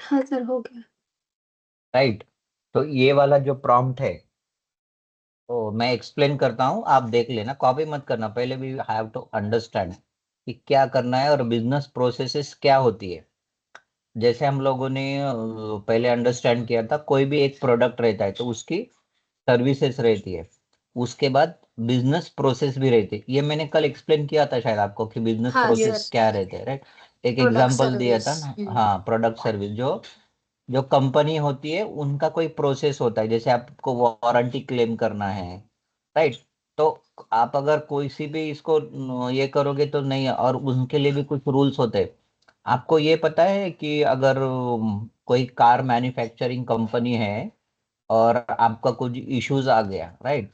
हाँ सर, हो गया। राइट। तो ये वाला जो प्रॉम्प्ट है, तो मैं एक्सप्लेन करता हूँ, आप देख लेना, कॉपी मत करना, पहले भी हैव टू अंडरस्टैंड कि क्या करना है और बिजनेस प्रोसेसेस क्या होती है। जैसे हम लोगों ने पहले अंडरस्टैंड किया था, कोई भी एक प्रोडक्ट रहता है तो उसकी सर्विसेज रहती है, उसके बाद बिजनेस प्रोसेस भी रहती है। ये मैंने कल एक्सप्लेन किया था शायद आपको कि बिजनेस हाँ प्रोसेस सर, क्या रहते हैं, राइट। एक प्रोडक्ट एग्जांपल दिया सर्विस। था ना, हाँ, प्रोडक्ट सर्विस, जो जो कंपनी होती है उनका कोई प्रोसेस होता है, जैसे आपको वारंटी क्लेम करना है, राइट। तो आप अगर कोई सी भी इसको ये करोगे तो नहीं, और उनके लिए भी कुछ रूल्स होते हैं। आपको ये पता है कि अगर कोई कार मैन्युफैक्चरिंग कंपनी है और आपका कुछ इश्यूज आ गया, राइट,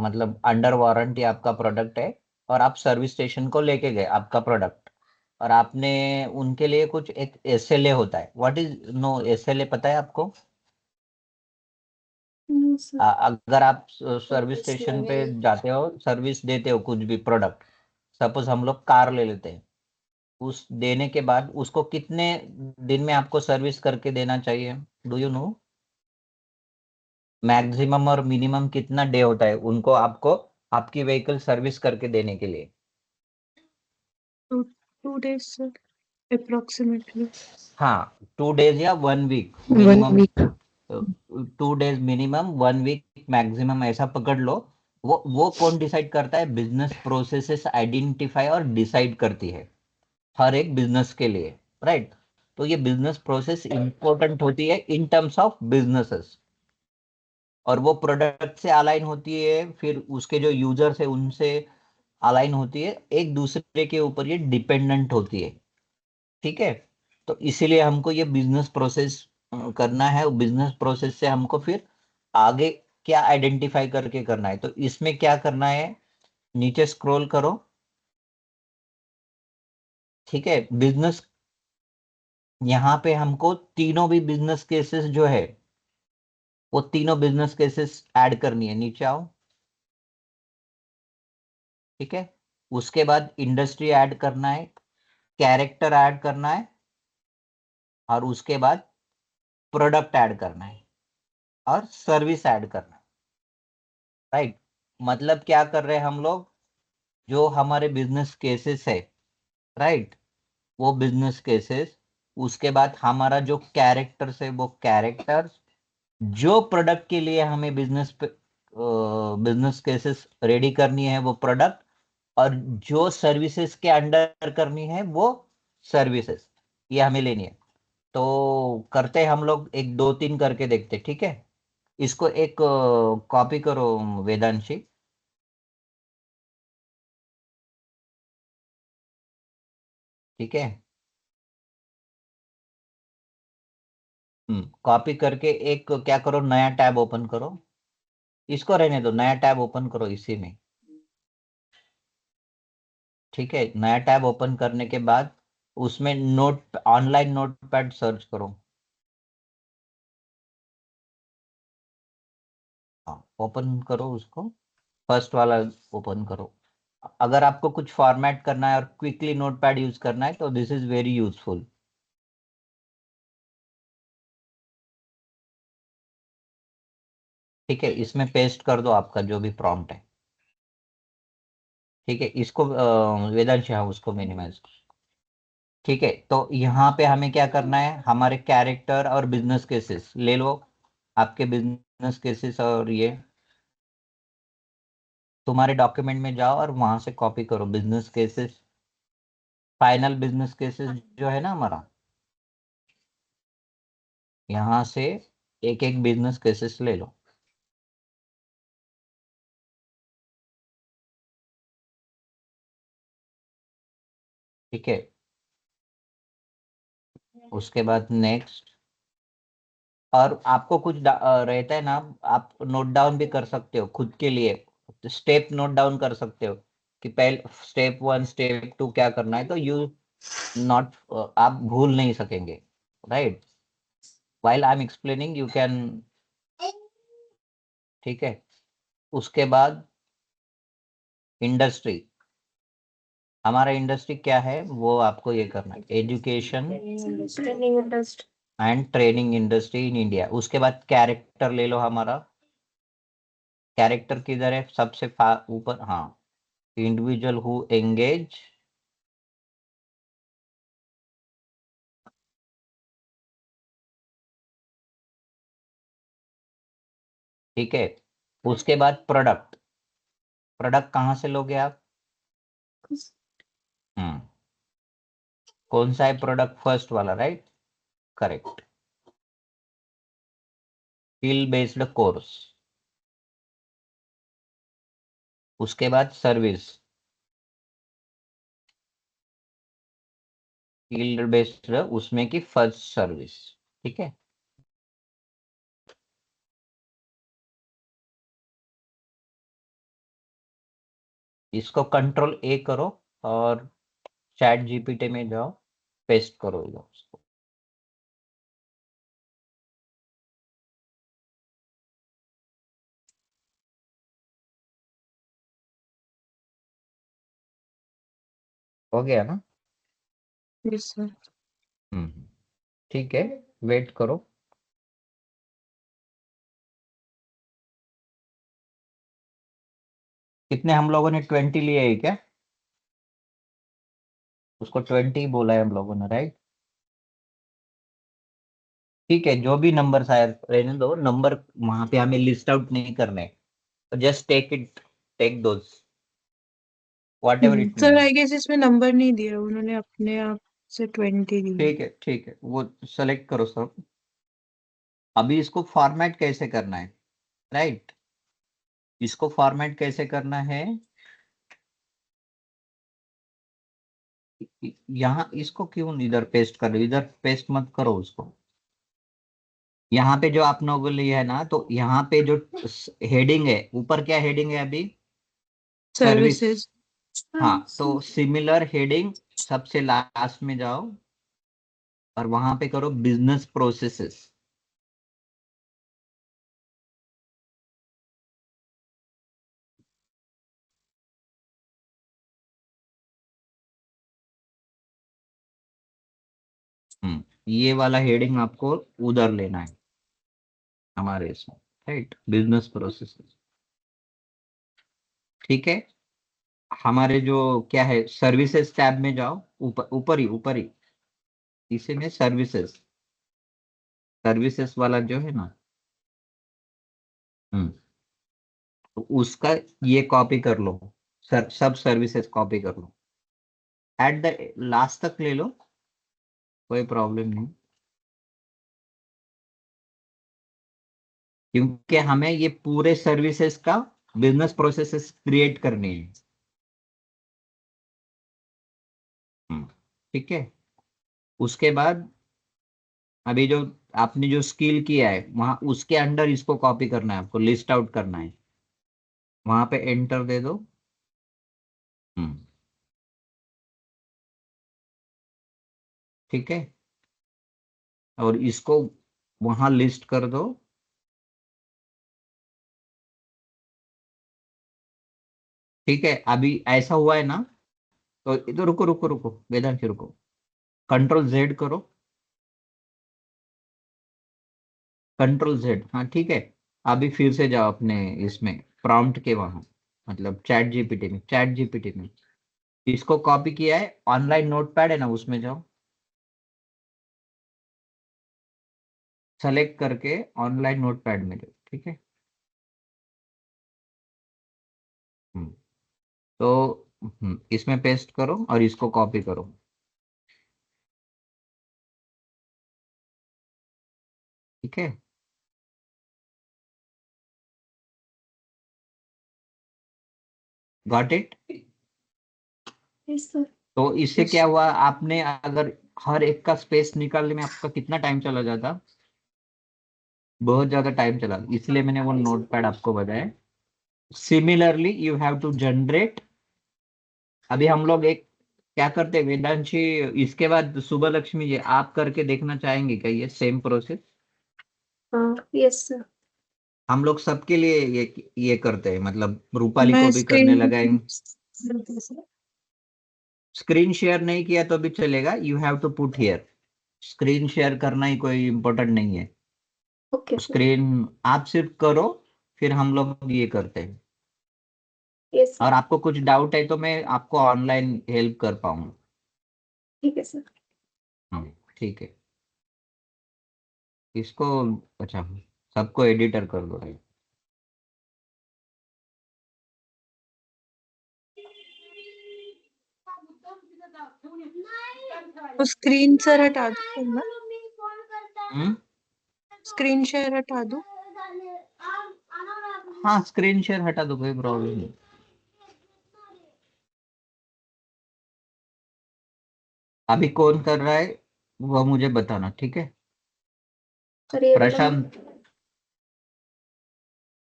मतलब अंडर वारंटी आपका प्रोडक्ट है, और आप सर्विस स्टेशन को लेके गए आपका प्रोडक्ट, और आपने उनके लिए कुछ एक एसएलए होता है। व्हाट इज नो एसएलए, पता है आपको? सर, अगर आप सर्विस सर्विस स्टेशन पे लेवल। जाते हो, सर्विस देते हो कुछ भी प्रोडक्ट, सपोज हम लोग कार ले लेते हैं, उस देने के बाद उसको कितने दिन में आपको सर्विस करके देना चाहिए, डू यू नो? मैक्सिमम और मिनिमम कितना डे होता है उनको आपको आपकी व्हीकल सर्विस करके देने के लिए? 2 days सर, अप्रोक्सीमेटली। हाँ, 2 डेज या 1 week one minimum. Week 2 days minimum, 1 week maximum, ऐसा पकड़ लो। वो कौन डिसाइड करता है? बिजनेस प्रोसेसेस आइडेंटिफाई और डिसाइड करती है हर एक बिजनेस के लिए, राइट। तो ये बिजनेस प्रोसेस इंपॉर्टेंट होती है इन टर्म्स ऑफ बिजनेसेस, और वो प्रोडक्ट से अलाइन होती है, फिर उसके जो यूजर्स है उनसे अलाइन होती है, एक दूसरे के ऊपर ये डिपेंडेंट होती है, ठीक है। तो इसीलिए हमको ये बिजनेस प्रोसेस करना है, बिजनेस प्रोसेस से हमको फिर आगे क्या आइडेंटिफाई करके करना है। तो इसमें क्या करना है, नीचे स्क्रॉल करो, ठीक है। बिजनेस, यहाँ पे हमको तीनों भी बिजनेस केसेस जो है, वो तीनों बिजनेस केसेस ऐड करनी है, नीचे आओ, ठीक है। उसके बाद इंडस्ट्री ऐड करना है, कैरेक्टर ऐड करना है, और उसके बाद प्रोडक्ट ऐड करना है, और सर्विस ऐड करना है, राइट। मतलब क्या कर रहे हैं हम लोग, जो हमारे बिजनेस केसेस है, राइट, वो बिजनेस केसेस, उसके बाद हमारा जो कैरेक्टर्स है वो कैरेक्टर्स, जो प्रोडक्ट के लिए हमें बिजनेस केसेस रेडी करनी है वो प्रोडक्ट, और जो सर्विसेज के अंडर करनी है वो सर्विसेज, ये हमें लेनी है। तो करते हैं हम लोग, एक दो तीन करके देखते, ठीक है। इसको एक कॉपी करो वेदांशी, ठीक है। कॉपी करके एक क्या करो, नया टैब ओपन करो, इसको रहने दो, नया टैब ओपन करो इसी में, ठीक है। नया टैब ओपन करने के बाद उसमें नोट ऑनलाइन नोटपैड सर्च करो, हाँ, ओपन करो उसको, फर्स्ट वाला ओपन करो। अगर आपको कुछ फॉर्मेट करना है और क्विकली नोटपैड यूज करना है तो दिस इज वेरी यूजफुल, ठीक है। इसमें पेस्ट कर दो आपका जो भी प्रॉम्प्ट है, ठीक है। इसको वेदांश, हाँ, उसको मिनिमाइज, ठीक है। तो यहाँ पे हमें क्या करना है, हमारे कैरेक्टर और बिजनेस केसेस ले लो, आपके बिजनेस केसेस, और ये तुम्हारे डॉक्यूमेंट में जाओ और वहां से कॉपी करो business cases, final business cases जो है ना हमारा, यहाँ से एक एक बिजनेस केसेस ले लो, ठीक है। उसके बाद नेक्स्ट, और आपको कुछ रहता है ना, आप नोट डाउन भी कर सकते हो खुद के लिए, स्टेप नोट डाउन कर सकते हो कि पहले स्टेप 1 स्टेप 2 क्या करना है, तो यू नॉट, आप भूल नहीं सकेंगे, right. While I am explaining you can, ठीक है। उसके बाद इंडस्ट्री, हमारा इंडस्ट्री क्या है वो आपको ये करना है, education, industry. And training industry in India. उसके बाद कैरेक्टर ले लो हमारा। कैरेक्टर किधर है? सबसे ऊपर, हाँ। इंडिविजुअल हु एंगेज ठीक है। उसके बाद प्रोडक्ट। प्रोडक्ट कहाँ से लोगे आप? हम्म कौन सा है प्रोडक्ट? फर्स्ट वाला, right? Correct. Skill based course. उसके बाद सर्विस। स्किल बेस्ड उसमें की फर्स्ट सर्विस। ठीक है। इसको कंट्रोल ए करो और चैट जीपीटी में जाओ, पेस्ट करो उसको। हो गया ना? Yes sir. ठीक है, वेट करो। कितने हम लोगों ने 20 लिए है क्या? उसको 20 बोला है हम लोगों ने, राइट? ठीक है, जो भी नंबर शायद रहने दो, नंबर वहां पे हमें लिस्ट आउट नहीं करने। Just take it, take those whatever it sir mean. I guess इसमें नंबर नहीं दिया, उन्होंने अपने आप से 20 दिया। ठीक है, ठीक है, वो सेलेक्ट करो सब। अभी इसको फॉर्मेट कैसे करना है, राइट? इसको फॉर्मेट कैसे करना है? यहाँ इसको क्यों इधर पेस्ट कर रहे हो? इधर पेस्ट मत करो उसको। यहाँ पे जो आप लोगों ने लिया है ना, तो यहाँ पे जो हेडिंग है, ऊपर क्या हेडिंग है अभी? सर्विस। सर्विसेज। हाँ, तो सिमिलर हेडिंग सबसे लास्ट में जाओ और वहां पे करो बिजनेस प्रोसेसेस। ये वाला हेडिंग आपको उधर लेना है, हमारे इसमें, राइट? Business processes. ठीक है। हमारे जो क्या है, सर्विसेज टैब में जाओ, ऊपर ऊपर ही इसी में सर्विसेज। सर्विसेज वाला जो है ना, हम्म तो उसका ये कॉपी कर लो। सब सर्विसेज कॉपी कर लो, एट द लास्ट तक ले लो, कोई प्रॉब्लम नहीं। क्योंकि हमें ये पूरे सर्विसेज का बिजनेस प्रोसेसेस क्रिएट करनी है। हम्म, ठीक है। उसके बाद अभी जो आपने जो स्किल किया है वहां, उसके अंडर इसको कॉपी करना है, आपको लिस्ट आउट करना है। वहां पे एंटर दे दो। हम्म ठीक है, और इसको वहां लिस्ट कर दो। ठीक है, अभी ऐसा हुआ है ना, तो इधर रुको रुको रुको, वेदांत रुको। कंट्रोल जेड करो। कंट्रोल जेड, हाँ ठीक है। अभी फिर से जाओ अपने इसमें, प्रॉम्प्ट के वहां, मतलब चैट जीपीटी में इसको कॉपी किया है। ऑनलाइन नोटपैड है ना, उसमें जाओ, सेलेक्ट करके ऑनलाइन नोटपैड में जाओ। ठीक है। हम्म, तो इसमें पेस्ट करो और इसको कॉपी करो। ठीक है। Got it? Yes sir. तो इससे यस। क्या हुआ, आपने अगर हर एक का स्पेस निकालने में आपका कितना टाइम चला जाता? बहुत ज्यादा टाइम चला, इसलिए मैंने वो नोटपैड आपको बताया। Similarly you have to generate. अभी हम लोग एक क्या करते हैं वेदांशी, इसके बाद सुबह लक्ष्मी जी, आप करके देखना चाहेंगे क्या ये सेम प्रोसेस? हाँ यस सर। हम लोग सबके लिए ये करते हैं, मतलब रूपाली मैं को भी करने स्क्रीन। लगाएंगे। स्क्रीन शेयर नहीं किया तो भी चलेगा, you have to put here. Screen share करना ही कोई इम्पोर्टेंट नहीं है। Okay sir. स्क्रीन आप सिर्फ करो, फिर हम लोग ये करते हैं। यस और सर। आपको कुछ डाउट है तो मैं आपको ऑनलाइन हेल्प कर पाऊंगा। ठीक है सर। ठीक है। इसको, अच्छा, सबको एडिटर कर दो। तो स्क्रीन सर हटा दो फिर मैं हम्म। स्क्रीन शेयर हटा दूं। हाँ, स्क्रीन शेयर हटा दो, कोई प्रॉब्लम नहीं। अभी कौन कर रहा है वो मुझे बताना, ठीक है? सर ये वाला प्रशांत।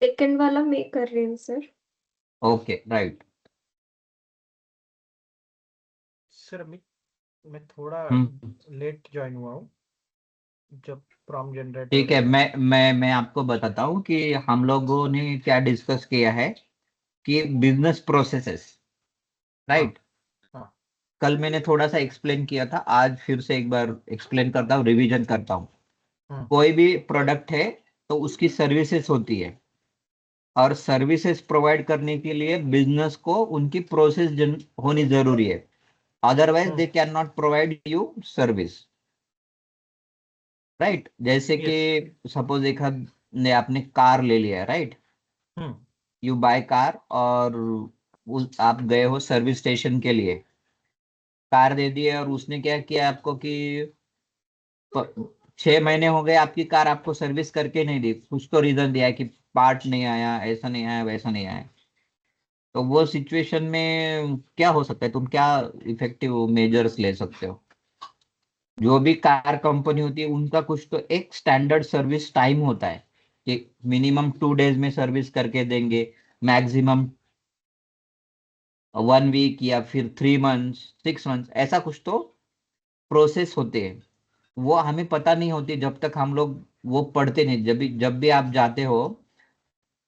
सेकंड वाला मैं कर रही हूँ सर। Okay, right. सर मैं थोड़ा हम्म। लेट ज्वाइन हुआ हूँ, जब प्रॉम्प्ट जनरेट हो ठीक रहे है, थे। मैं आपको बताता हूँ कि हम लोगों ने क्या डिस्कस किया है कि बिजनेस प्रोसेसेस, हाँ राइट? हाँ। कल मैंने थोड़ा सा एक्सप्लेन किया था, आज फिर से एक बार एक्सप्लेन करता हूँ, रिवीजन करता हूँ। हम्म कोई भी प्रोडक्ट है तो उसकी सर्विसेज होती है, और सर्विसेज प्रोवाइड करने के लिए बिजनेस को उनकी प्रोसेस होनी जरूरी है। Otherwise they can not provide you service, right? जैसे कि यस। सपोज एक ने आपने कार ले लिया, right? Hmm you by car, और आप गए हो सर्विस स्टेशन के लिए, कार दे दी है, और उसने क्या किया आपको कि 6 महीने हो गए आपकी कार आपको सर्विस करके नहीं दी, कुछ तो रीजन दिया है कि पार्ट नहीं आया, ऐसा नहीं आया, वैसा नहीं आया। तो वो सिचुएशन में क्या हो सकता है, तुम क्या इफेक्टिव मेजर्स ले सकते हो? जो भी कार कंपनी होती है उनका कुछ तो एक स्टैंडर्ड सर्विस टाइम होता है कि मिनिमम 2 डेज में सर्विस करके देंगे, मैक्सिमम 1 वीक, या फिर 3 मंथ्स, 6 मंथ्स, ऐसा कुछ तो प्रोसेस होते हैं। वो हमें पता नहीं होती जब तक हम लोग वो पढ़ते नहीं। जब भी आप जाते हो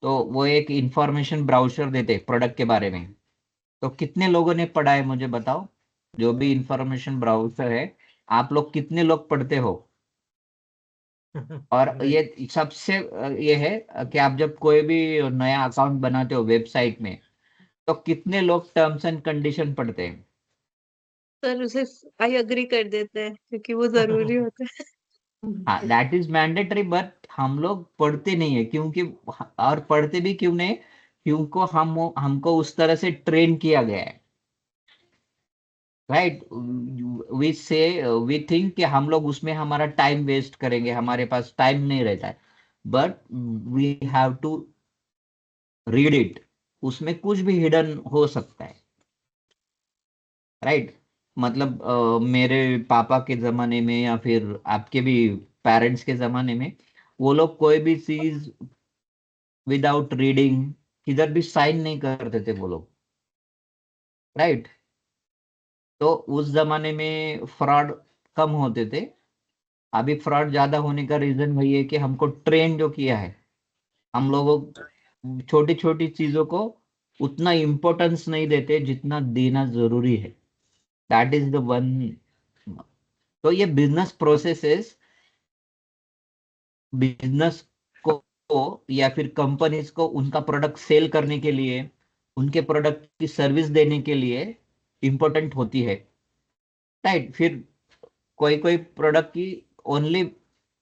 तो वो एक इंफॉर्मेशन ब्राउचर देते हैं प्रोडक्ट के बारे में। तो कितने लोगों ने पढ़ा है मुझे बताओ? जो भी इंफॉर्मेशन ब्राउचर है, आप लोग कितने लोग पढ़ते हो? और नहीं। ये सबसे ये है कि आप जब कोई भी नया अकाउंट बनाते हो वेबसाइट में, तो कितने लोग टर्म्स एंड कंडीशन पढ़ते हैं? सर उसे आई अग्री कर देते हैं क्योंकि वो जरूरी होता है। हाँ, दैट इज मैंडेटरी, बट हम लोग पढ़ते नहीं है क्योंकि, और पढ़ते भी क्यों नहीं? क्योंकि हमको उस तरह से ट्रेन किया गया है, राइट? वी से वी थिंक कि हम लोग उसमें हमारा टाइम वेस्ट करेंगे, हमारे पास टाइम नहीं रहता है। But we have to read it, उसमें कुछ भी हिडन हो सकता है, राइट? मतलब मेरे पापा के जमाने में या फिर आपके भी पेरेंट्स के जमाने में, वो लोग कोई भी चीज विदाउट रीडिंग किधर भी साइन नहीं करते थे वो लोग, राइट? तो उस जमाने में फ्रॉड कम होते थे। अभी फ्रॉड ज्यादा होने का रीजन वही है कि हमको ट्रेन जो किया है, हम लोगों छोटी छोटी चीजों को उतना इम्पोर्टेंस नहीं देते जितना देना जरूरी है। That is the one. तो ये बिजनेस प्रोसेसेस बिजनेस को या फिर कंपनीज को उनका प्रोडक्ट सेल करने के लिए, उनके प्रोडक्ट की सर्विस देने के लिए इंपॉर्टेंट होती है, राइट? फिर कोई कोई प्रोडक्ट की ओनली,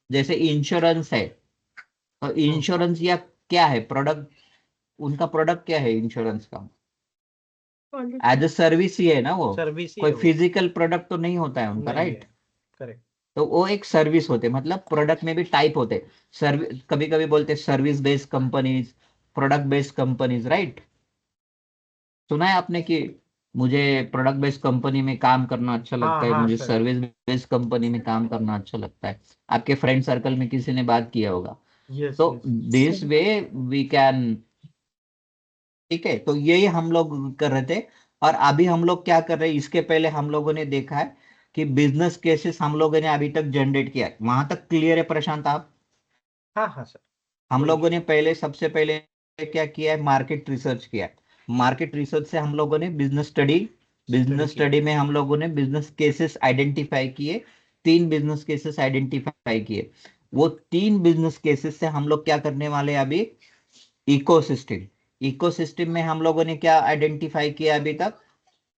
जैसे इंश्योरेंस है, तो हम्म इंश्योरेंस या क्या है प्रोडक्ट, उनका प्रोडक्ट क्या है इंश्योरेंस का? पॉलिसी। एज अ सर्विस ही है ना वो, सर्विस ही कोई है वो। फिजिकल प्रोडक्ट तो नहीं होता है उनका, नहीं है। राइट? करेक्ट। तो वो एक सर्विस होते, मतलब प्रोडक्ट में भी टाइप होते। सर्विस, कभी कभी बोलते service based companies, product based companies, right? सुना है आपने कि मुझे प्रोडक्ट बेस्ड कंपनी में काम करना अच्छा हाँ लगता है, हाँ मुझे सर। सर्विस बेस्ड कंपनी में काम करना अच्छा लगता है? आपके फ्रेंड सर्कल में किसी ने बात किया होगा। यस तो yes. This way we can, ठीक है? तो यही हम लोग कर रहे थे। और अभी हम लोग क्या कर रहे हैं, इसके पहले हम लोगों ने देखा है कि बिजनेस केसेस हम लोगों ने अभी तक जनरेट किया है। वहां तक क्लियर है प्रशांत आप? हाँ हाँ सर। हम कोई लोगों इशू ने पहले, सबसे पहले क्या किया है, मार्केट रिसर्च किया है। मार्केट रिसर्च से हम लोगों ने बिजनेस स्टडी, स्टडी बिजनेस किया। स्टडी में हम लोगों ने बिजनेस केसेस आइडेंटिफाई किए 3 बिजनेस केसेस आइडेंटिफाई किए। वो 3 बिजनेस केसेस से हम लोग क्या करने वाले हैं अभी? इकोसिस्टम। इकोसिस्टम में हम लोगों ने क्या आइडेंटिफाई किया अभी तक?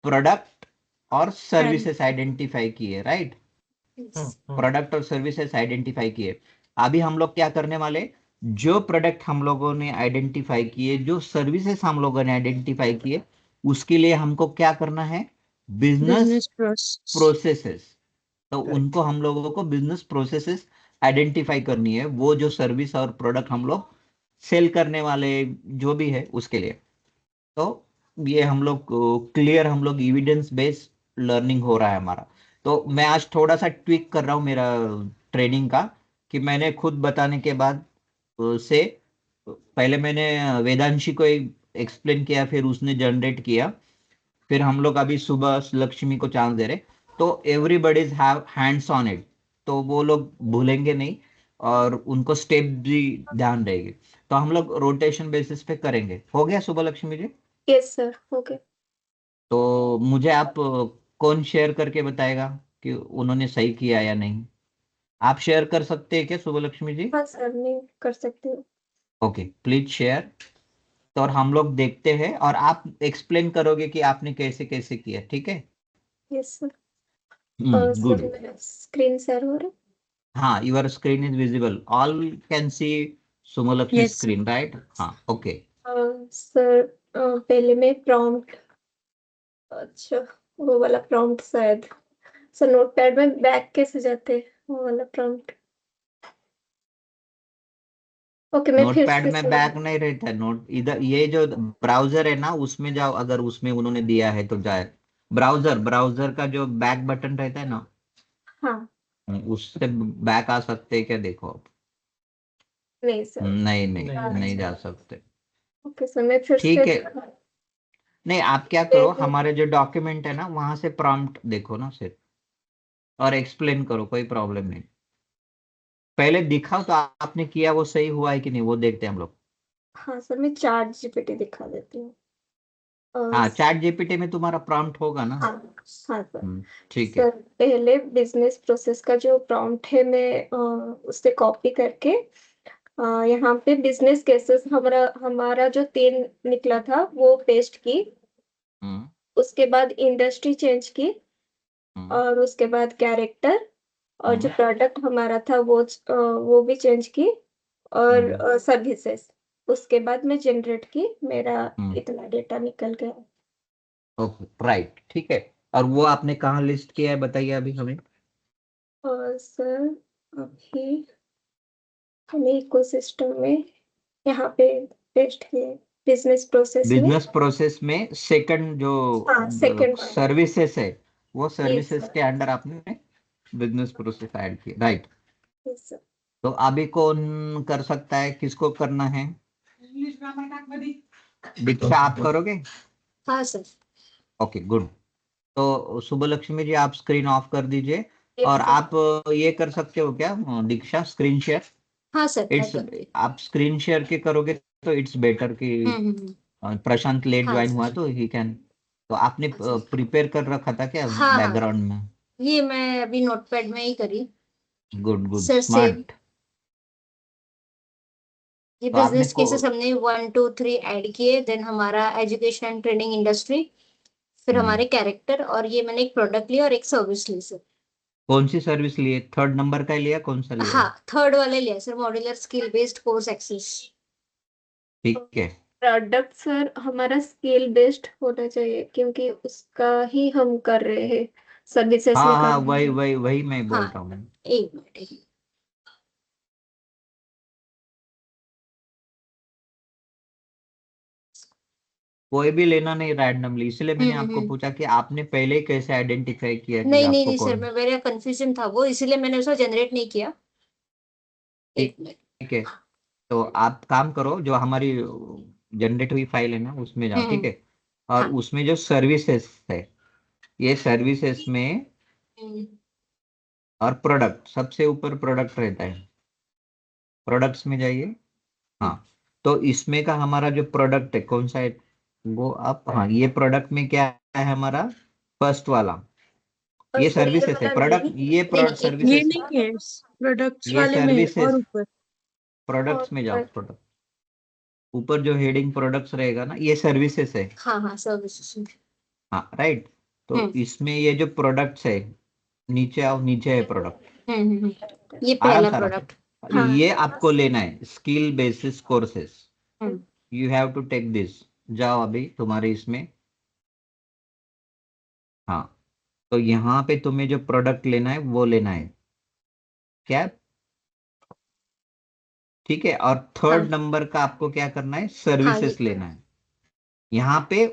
प्रोडक्ट और सर्विसेज आइडेंटिफाई किए, राइट? प्रोडक्ट और सर्विसेज आइडेंटिफाई किए। अभी हम लोग क्या करने वाले? जो प्रोडक्ट हम लोगों ने आइडेंटिफाई किए, जो सर्विसेज हम लोगों ने आइडेंटिफाई किए, उसके लिए हमको क्या करना है? Business business process. प्रोसेसेस। तो Correct. उनको हम लोगों को बिजनेस प्रोसेसेस आइडेंटिफाई करनी है, वो जो सर्विस और प्रोडक्ट हम लोग सेल करने वाले जो भी है उसके लिए। तो ये हम लोग क्लियर, हम लोग एविडेंस बेस्ड लर्निंग हो रहा है हमारा। तो मैं आज थोड़ा सा ट्विक कर रहा हूँ मेरा ट्रेनिंग का, कि मैंने खुद बताने के बाद से पहले मैंने वेदांशी को एक्सप्लेन किया, फिर उसने जनरेट किया, फिर हम लोग अभी सुबह लक्ष्मी को चांस दे रहे। तो everybody's have hands on it, तो वो लोग भूलेंगे नहीं और उनको स्टेप भी ध्यान रहेगी। तो हम लोग रोटेशन बेसिस पे करेंगे। हो गया सुबह Lakshmi ji? Yes sir, okay. तो मुझे आप कौन शेयर करके बताएगा कि उन्होंने सही किया या नहीं? आप शेयर कर सकते हैं क्या सुबह लक्ष्मी जी? हाँ सर, मैं कर सकती हूँ। Okay, please share. तो और हम लोग देखते हैं और आप एक्सप्लेन करोगे कि आपने कैसे कैसे किया, ठीक है? Yes sir. गुड। सर मेरा स्क्रीन शेयर हो रहा है? हाँ, your screen is visible, all can see Sumalakshmi yes screen, right? हाँ, ओके। सर पहले मैं प्रॉम्प्ट, अच्छा वो वाला प्रॉम्प्ट शायद। सर नोटपैड में बैक कैसे जाते हैं, वो वाला प्रॉम्प्ट? ओके, मैं फिर नोटपैड से में सुन। बैक नहीं रहता है, नोट इधर ये जो ब्राउजर है ना उसमें जाओ, अगर उसमें उन्होंने दिया है तो जाए। ब्राउजर ब्राउजर का जो बैक बटन रहता है ना, हाँ। उससे बैक आ सकते हैं क्या, देखो आप। नहीं सर। नहीं नहीं, नहीं नहीं अच्छा, जा सकते। ओके सर, मैं फिर से ठीक है, नहीं आप क्या करो, पहले- हमारे जो डॉक्यूमेंट है ना वहां से प्रॉम्प्ट देखो ना सिर्फ, और एक्सप्लेन करो, कोई प्रॉब्लम नहीं। पहले दिखाओ तो आपने किया वो सही हुआ है कि नहीं, वो देखते हैं हम लोग। हाँ सर, मैं चार्ट जीपीटी दिखा देती हूँ। हाँ, चैट जीपीटी में तुम्हारा प्रॉम्प्ट होगा ना? हाँ। हाँ सर। ठीक है। सर पहले बिजनेस प्रोसेस का जो प्रॉम्प्ट है, मैं उससे कॉपी करके यहाँ पे बिजनेस केसेस हमारा हमारा जो 3 निकला था वो पेस्ट की। हम्म उसके बाद इंडस्ट्री चेंज की, हम्म और उसके बाद कैरेक्टर, और जो हम्म प्रोडक्ट हमारा था वो भी चेंज की, हम्म और सर्विसेज। उसके बाद मैं जनरेट की, मेरा हम्म इतना डेटा निकल गया। ओके, राइट, ठीक है। और वो आपने कहाँ लिस्ट किया है बताइए अभी हमें। और सर अभी हमें इकोसिस्टम में यहाँ पे पेस्ट किए, बिजनेस प्रोसेस में। बिजनेस प्रोसेस में सेकंड जो हाँ, सेकंड वन। सर्विसेज है, वो यस सर्विसेज सर। के अंडर आपने बिजनेस प्रोसेस ऐड किया, राइट? Yes sir. तो अभी कौन कर सकता है, किसको करना है? दीक्षा आप करोगे? हाँ सर। Okay, good. तो सुबह लक्ष्मी जी आप स्क्रीन ऑफ कर दीजिए। यस और सर। आप ये कर सकते हो क्या दीक्षा, स्क्रीन शेयर? हाँ सर, मैं इट्स, करती आप स्क्रीन शेयर के करोगे तो इट्स बेटर कि हूँ। प्रशांत लेट हाँ ज्वाइन हुआ सर। तो ही कैन। तो आपने अच्छा। प्रिपेयर कर रखा था क्या हाँ हाँ, बैकग्राउंड में? ये मैं अभी नोटपैड में ही करी। Good good, sir save. Smart. ये तो आपने बिजनेस को केसेस हमने 1 2 3 ऐड किए, देन हमारा एजुकेशन ट्रेनिंग इंडस्ट्री, फिर हम्म, हमारे कैरेक्टर, और ये मैंने एक प्रोडक्ट लिया और एक सर्विस ली सर। कौन सी सर्विस लिए? थर्ड नंबर का लिया, कौन सा लिया हाँ, है? थर्ड वाले लिया sir, modular skill based course access. ठीक है। प्रोडक्ट सर हमारा स्केल बेस्ड होना चाहिए, क्योंकि उसका ही हम कर रहे हैं, सर्विसेज हाँ हाँ, निकालने वही हैं। वही वही मैं बोल हाँ, रहा हूँ। एक मिनट कोई भी लेना नहीं रैंडमली, इसलिए मैंने आपको हम्म। पूछा कि आपने पहले ही कैसे आइडेंटिफाई किया कि नहीं नहीं आपको नहीं सर, कौन। मैं, मेरा कंफ्यूजन था वो, इसीलिए मैंने उसको जनरेट नहीं किया। एक ठीक, मिनट। ठीक है। तो आप काम करो, जो हमारी जनरेट हुई फाइल है ना उसमें जाओ, ठीक हम्म। है? और हाँ। उसमें जो सर्विसेज है, ये सर्विसेज में हम्म। और प्रोडक्ट, सबसे ऊपर प्रोडक्ट रहता है, प्रोडक्ट्स में जाइए। हाँ, तो इसमें का हमारा जो प्रोडक्ट है कौन सा है, वो आप, हाँ, ये प्रोडक्ट में क्या है हमारा? फर्स्ट वाला और ये courier सर्विसेज है, वाला प्रोडक्ट नहीं ये नहीं ये सर्विसेज, नहीं है, प्रोडक्ट्स ये वाले में है और सर्विसेज, ऊपर। प्रोडक्ट्स और में जाओ, प्रोडक्ट ऊपर जो हेडिंग प्रोडक्ट्स रहेगा ना, ये सर्विसेज है। हाँ हाँ सर्विसेज। हाँ राइट, तो हम्म इसमें ये जो प्रोडक्ट्स है, नीचे आओ, नीचे है प्रोडक्ट, ये आराम पहला से आराम प्रोडक्ट। से। हाँ ये आपको लेना है, skill basis courses, hmm, you have to take this. जाओ अभी तुम्हारे इसमें, हाँ, तो यहाँ पे तुम्हें जो प्रोडक्ट लेना है वो लेना है क्या, ठीक है। और हाँ थर्ड नंबर का आपको क्या करना है, हाँ सर्विसेज ये लेना है। यहाँ पे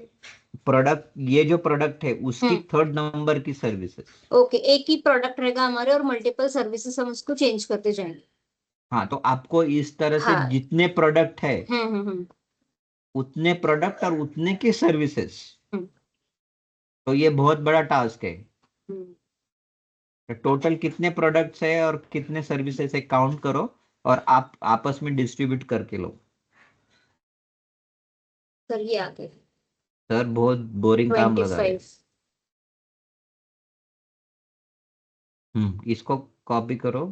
प्रोडक्ट, ये जो प्रोडक्ट है उसकी थर्ड नंबर की सर्विसेज। ओके, एक ही प्रोडक्ट रहेगा हमारे और मल्टीपल सर्विसेज हम उसको चेंज करते जाएंगे। हाँ, तो आपको इस तरह से हाँ जितने प्रोडक्ट है हम्म। उतने प्रोडक्ट और उतने की सर्विसेज, हम्म, तो ये बहुत बड़ा टास्क है। हम्म। तो टोटल कितने प्रोडक्ट्स है और कितने सर्विसेज है काउंट करो, और आप आपस में डिस्ट्रीब्यूट करके लो। सर ये आ गए सर बहुत बोरिंग काम लगा रहे 25। हैं। इसको कॉपी करो।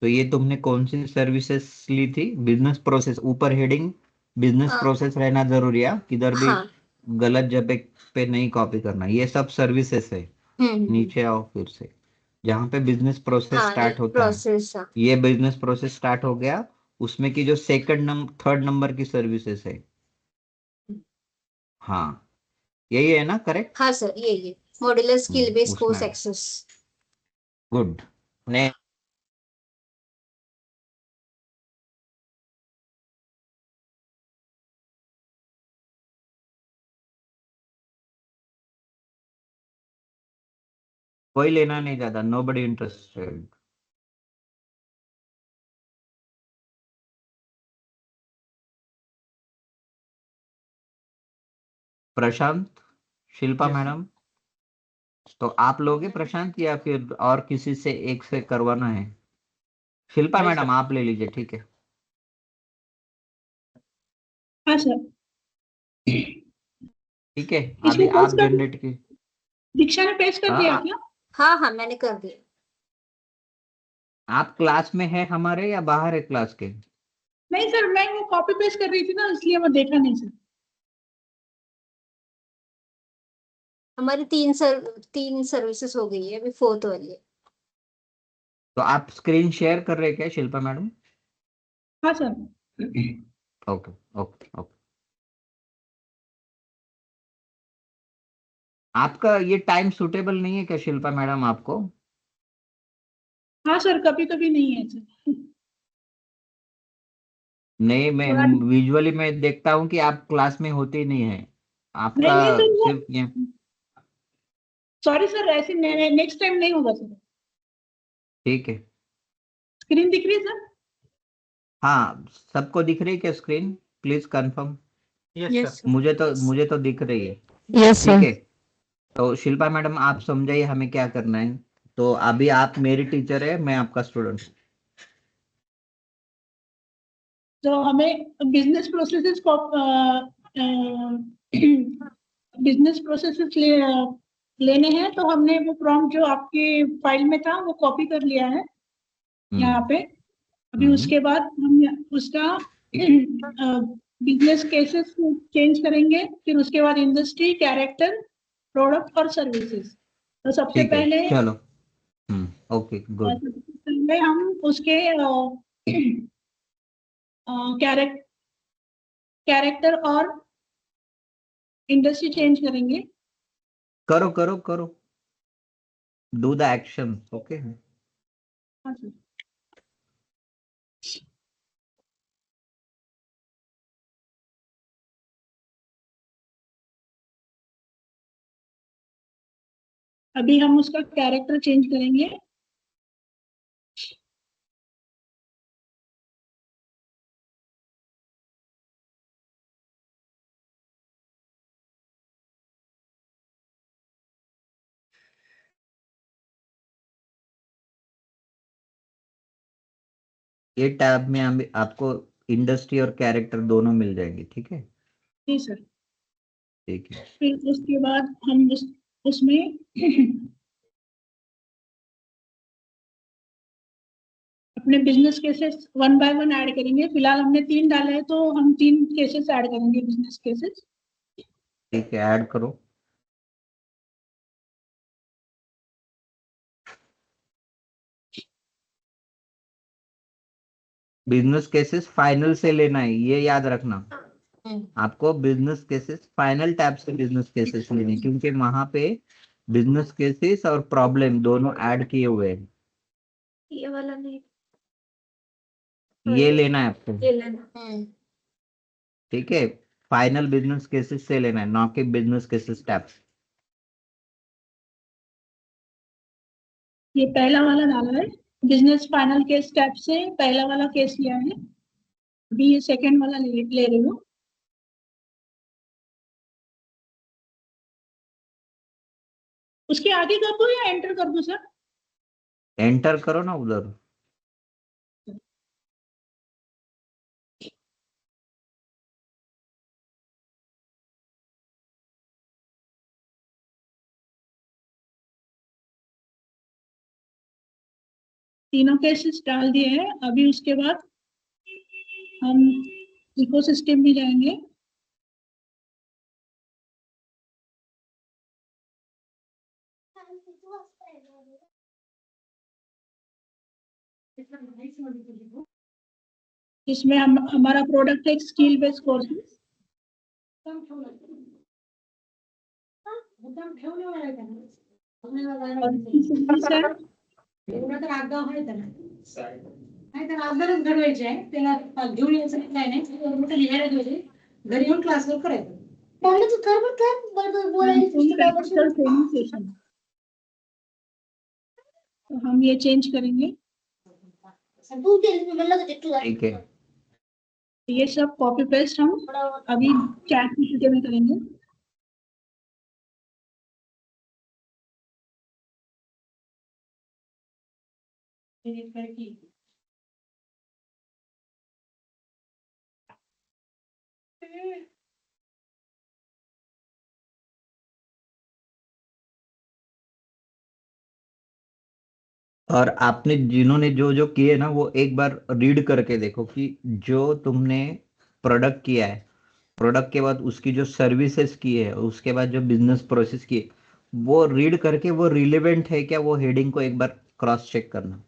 तो ये तुमने कौन सी सर्विसेज ली थी, बिजनेस प्रोसेस, ऊपर हेडिंग बिजनेस प्रोसेस रहना जरूरी है, किधर भी हाँ गलत जगह पे नहीं कॉपी करना, ये सब सर्विसेज है। हम्म। नीचे आओ फिर से, जहाँ पे बिजनेस प्रोसेस हाँ ये स्टार्ट होता है, प्रोसेस। हाँ ये बिजनेस प्रोसेस स्टार्ट हो गया, उसमें की जो सेकंड नंबर थर्ड नंबर की सर्विसेज है, हाँ यही है ना, करेक्ट। हाँ सर ये मॉड्यूलर स्किल बेस्ड कोर्स उसमें एक्सेस। गुड। ने कोई लेना नहीं ज्यादा, नो बडी इंटरेस्टेड। प्रशांत, शिल्पा यस सर। मैडम, तो आप लोगे प्रशांत या फिर और किसी से एक से करवाना है। शिल्पा नहीं मैडम सर। आप ले लीजिए, ठीक है। हाँ सर। ठीक है, अभी इसको पोस्ट आप कर, जनरेट की। दीक्षा ने पेस्ट कर दिया हाँ, क्या? हाँ हाँ मैंने कर दिया। आप क्लास में है हमारे या बाहर है क्लास के। नहीं सर, मैं वो कॉपी पेस्ट कर रही थी ना, इसलिए मैं देखा नहीं सर। हमारी तीन सर्विसेज हो गई है, अभी फोर्थ वाली है। तो आप स्क्रीन शेयर कर रहे हैं क्या शिल्पा मैडम। हाँ सर। Okay okay okay. आपका ये टाइम सुटेबल नहीं है क्या शिल्पा मैडम आपको। हाँ सर, कभी कभी नहीं है सर। नहीं, मैं थोड़ा विजुअली मैं देखता हूँ कि आप क्लास में होते ही नहीं है, आपका नहीं नहीं सर, वो सिर्फ ये। सॉरी सर, ऐसे नेक्स्ट टाइम नहीं होगा सर। ठीक है, स्क्रीन दिख रही है सर? हाँ सबको दिख रही है क्या screen, please confirm. Yes yes sir. Sir. मुझे तो दिख रही है। यस ठीक सर। है, तो शिल्पा मैडम आप समझाइए हमें क्या करना है। तो अभी आप मेरी टीचर है, मैं आपका स्टूडेंट। तो हमें बिजनेस प्रोसेसेस को बिजनेस प्रोसेसेस लेने हैं, तो हमने वो प्रॉम्प्ट जो आपके फाइल में था वो कॉपी कर लिया है यहाँ हम्म पे। अभी हम्म उसके बाद हम उसका बिजनेस केसेस चेंज करेंगे, फिर उसके बाद इंडस्ट्री, कैरेक्टर, प्रोडक्ट और सर्विसेज। तो सबसे ठीक है पहले चलो। Okay good. हम उसके कैरेक्टर और इंडस्ट्री चेंज करेंगे। करो करो करो, डू द एक्शन, ओके। हाँ सर। अभी हम उसका कैरेक्टर चेंज करेंगे। ये टैब में आपको इंडस्ट्री और कैरेक्टर दोनों मिल जाएंगे, ठीक है। जी सर। ठीक है, फिर उसके बाद हम उसमें अपने बिजनेस केसेस 1 बाय 1 ऐड करेंगे। फिलहाल हमने 3 डाले हैं, तो हम 3 केसेस ऐड करेंगे, बिजनेस केसेस। ठीक है, ऐड करो। बिजनेस केसेस फाइनल से लेना है, ये याद रखना। आपको बिजनेस केसेस फाइनल टैब से बिजनेस केसेस लेने, क्योंकि वहां पे बिजनेस केसेस और प्रॉब्लम दोनों ऐड किए हुए हैं। ये वाला नहीं, ये लेना है आपको, ये लेना। ठीक है। फाइनल बिजनेस केसेस से लेना है, ना कि बिजनेस केसेस टैब। ये पहला वाला डाला है, बिजनेस फाइनल केस टैब से पहला वाला केस लिया है। अभी ये सेकंड वाला ले रही हूँ। उसके आगे कर दूं या एंटर कर दूं सर? एंटर करो ना उधर। तीनों केसेस डाल दिए हैं। अभी उसके बाद हम इकोसिस्टम में जाएंगे। इसमें हमारा प्रोडक्ट है स्किल बेस्ड कोर्सेज। और इसकी सर्विस है एवढं तर आगाव आहे त्याला नाही त्याला अभ्यासच घडवायचे आहे, त्याला घेऊन यायचं काय नाही, मोठं लिहायला द्यायचे, घरी येऊन क्लासवर करायचं. ट्रेनिंग सेशन, तो हम ये चेंज करेंगे। ठीक है, ये सब कॉपी पेस्ट हम अभी चैट में करेंगे। और आपने जिन्होंने जो जो किए ना, वो एक बार रीड करके देखो कि जो तुमने प्रोडक्ट किया है, प्रोडक्ट के बाद उसकी जो सर्विसेज की है, उसके बाद जो बिजनेस प्रोसेस की है, वो रीड करके वो रिलेवेंट है क्या, वो हेडिंग को एक बार क्रॉस चेक करना।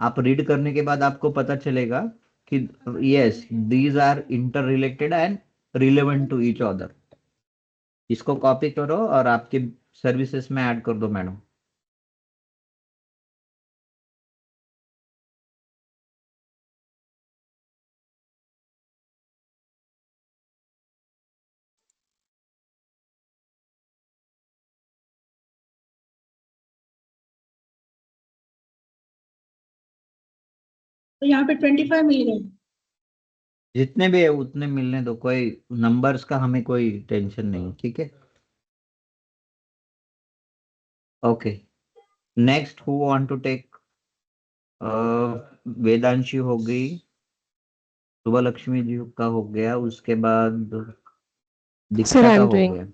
आप रीड करने के बाद आपको पता चलेगा कि yes, these are inter related and relevant to each other. इसको कॉपी करो और आपके सर्विसेज में ऐड कर दो मैडम। तो यहाँ पे 25 मिल गए। जितने भी है उतने मिलने दो, कोई नंबर्स का हमें कोई टेंशन नहीं, ठीक है। Okay, next who want to take? Vedanshi हो गई, सुबह लक्ष्मी जी का हो गया, उसके बाद Sir, दीक्षा का I'm हो doing. गया।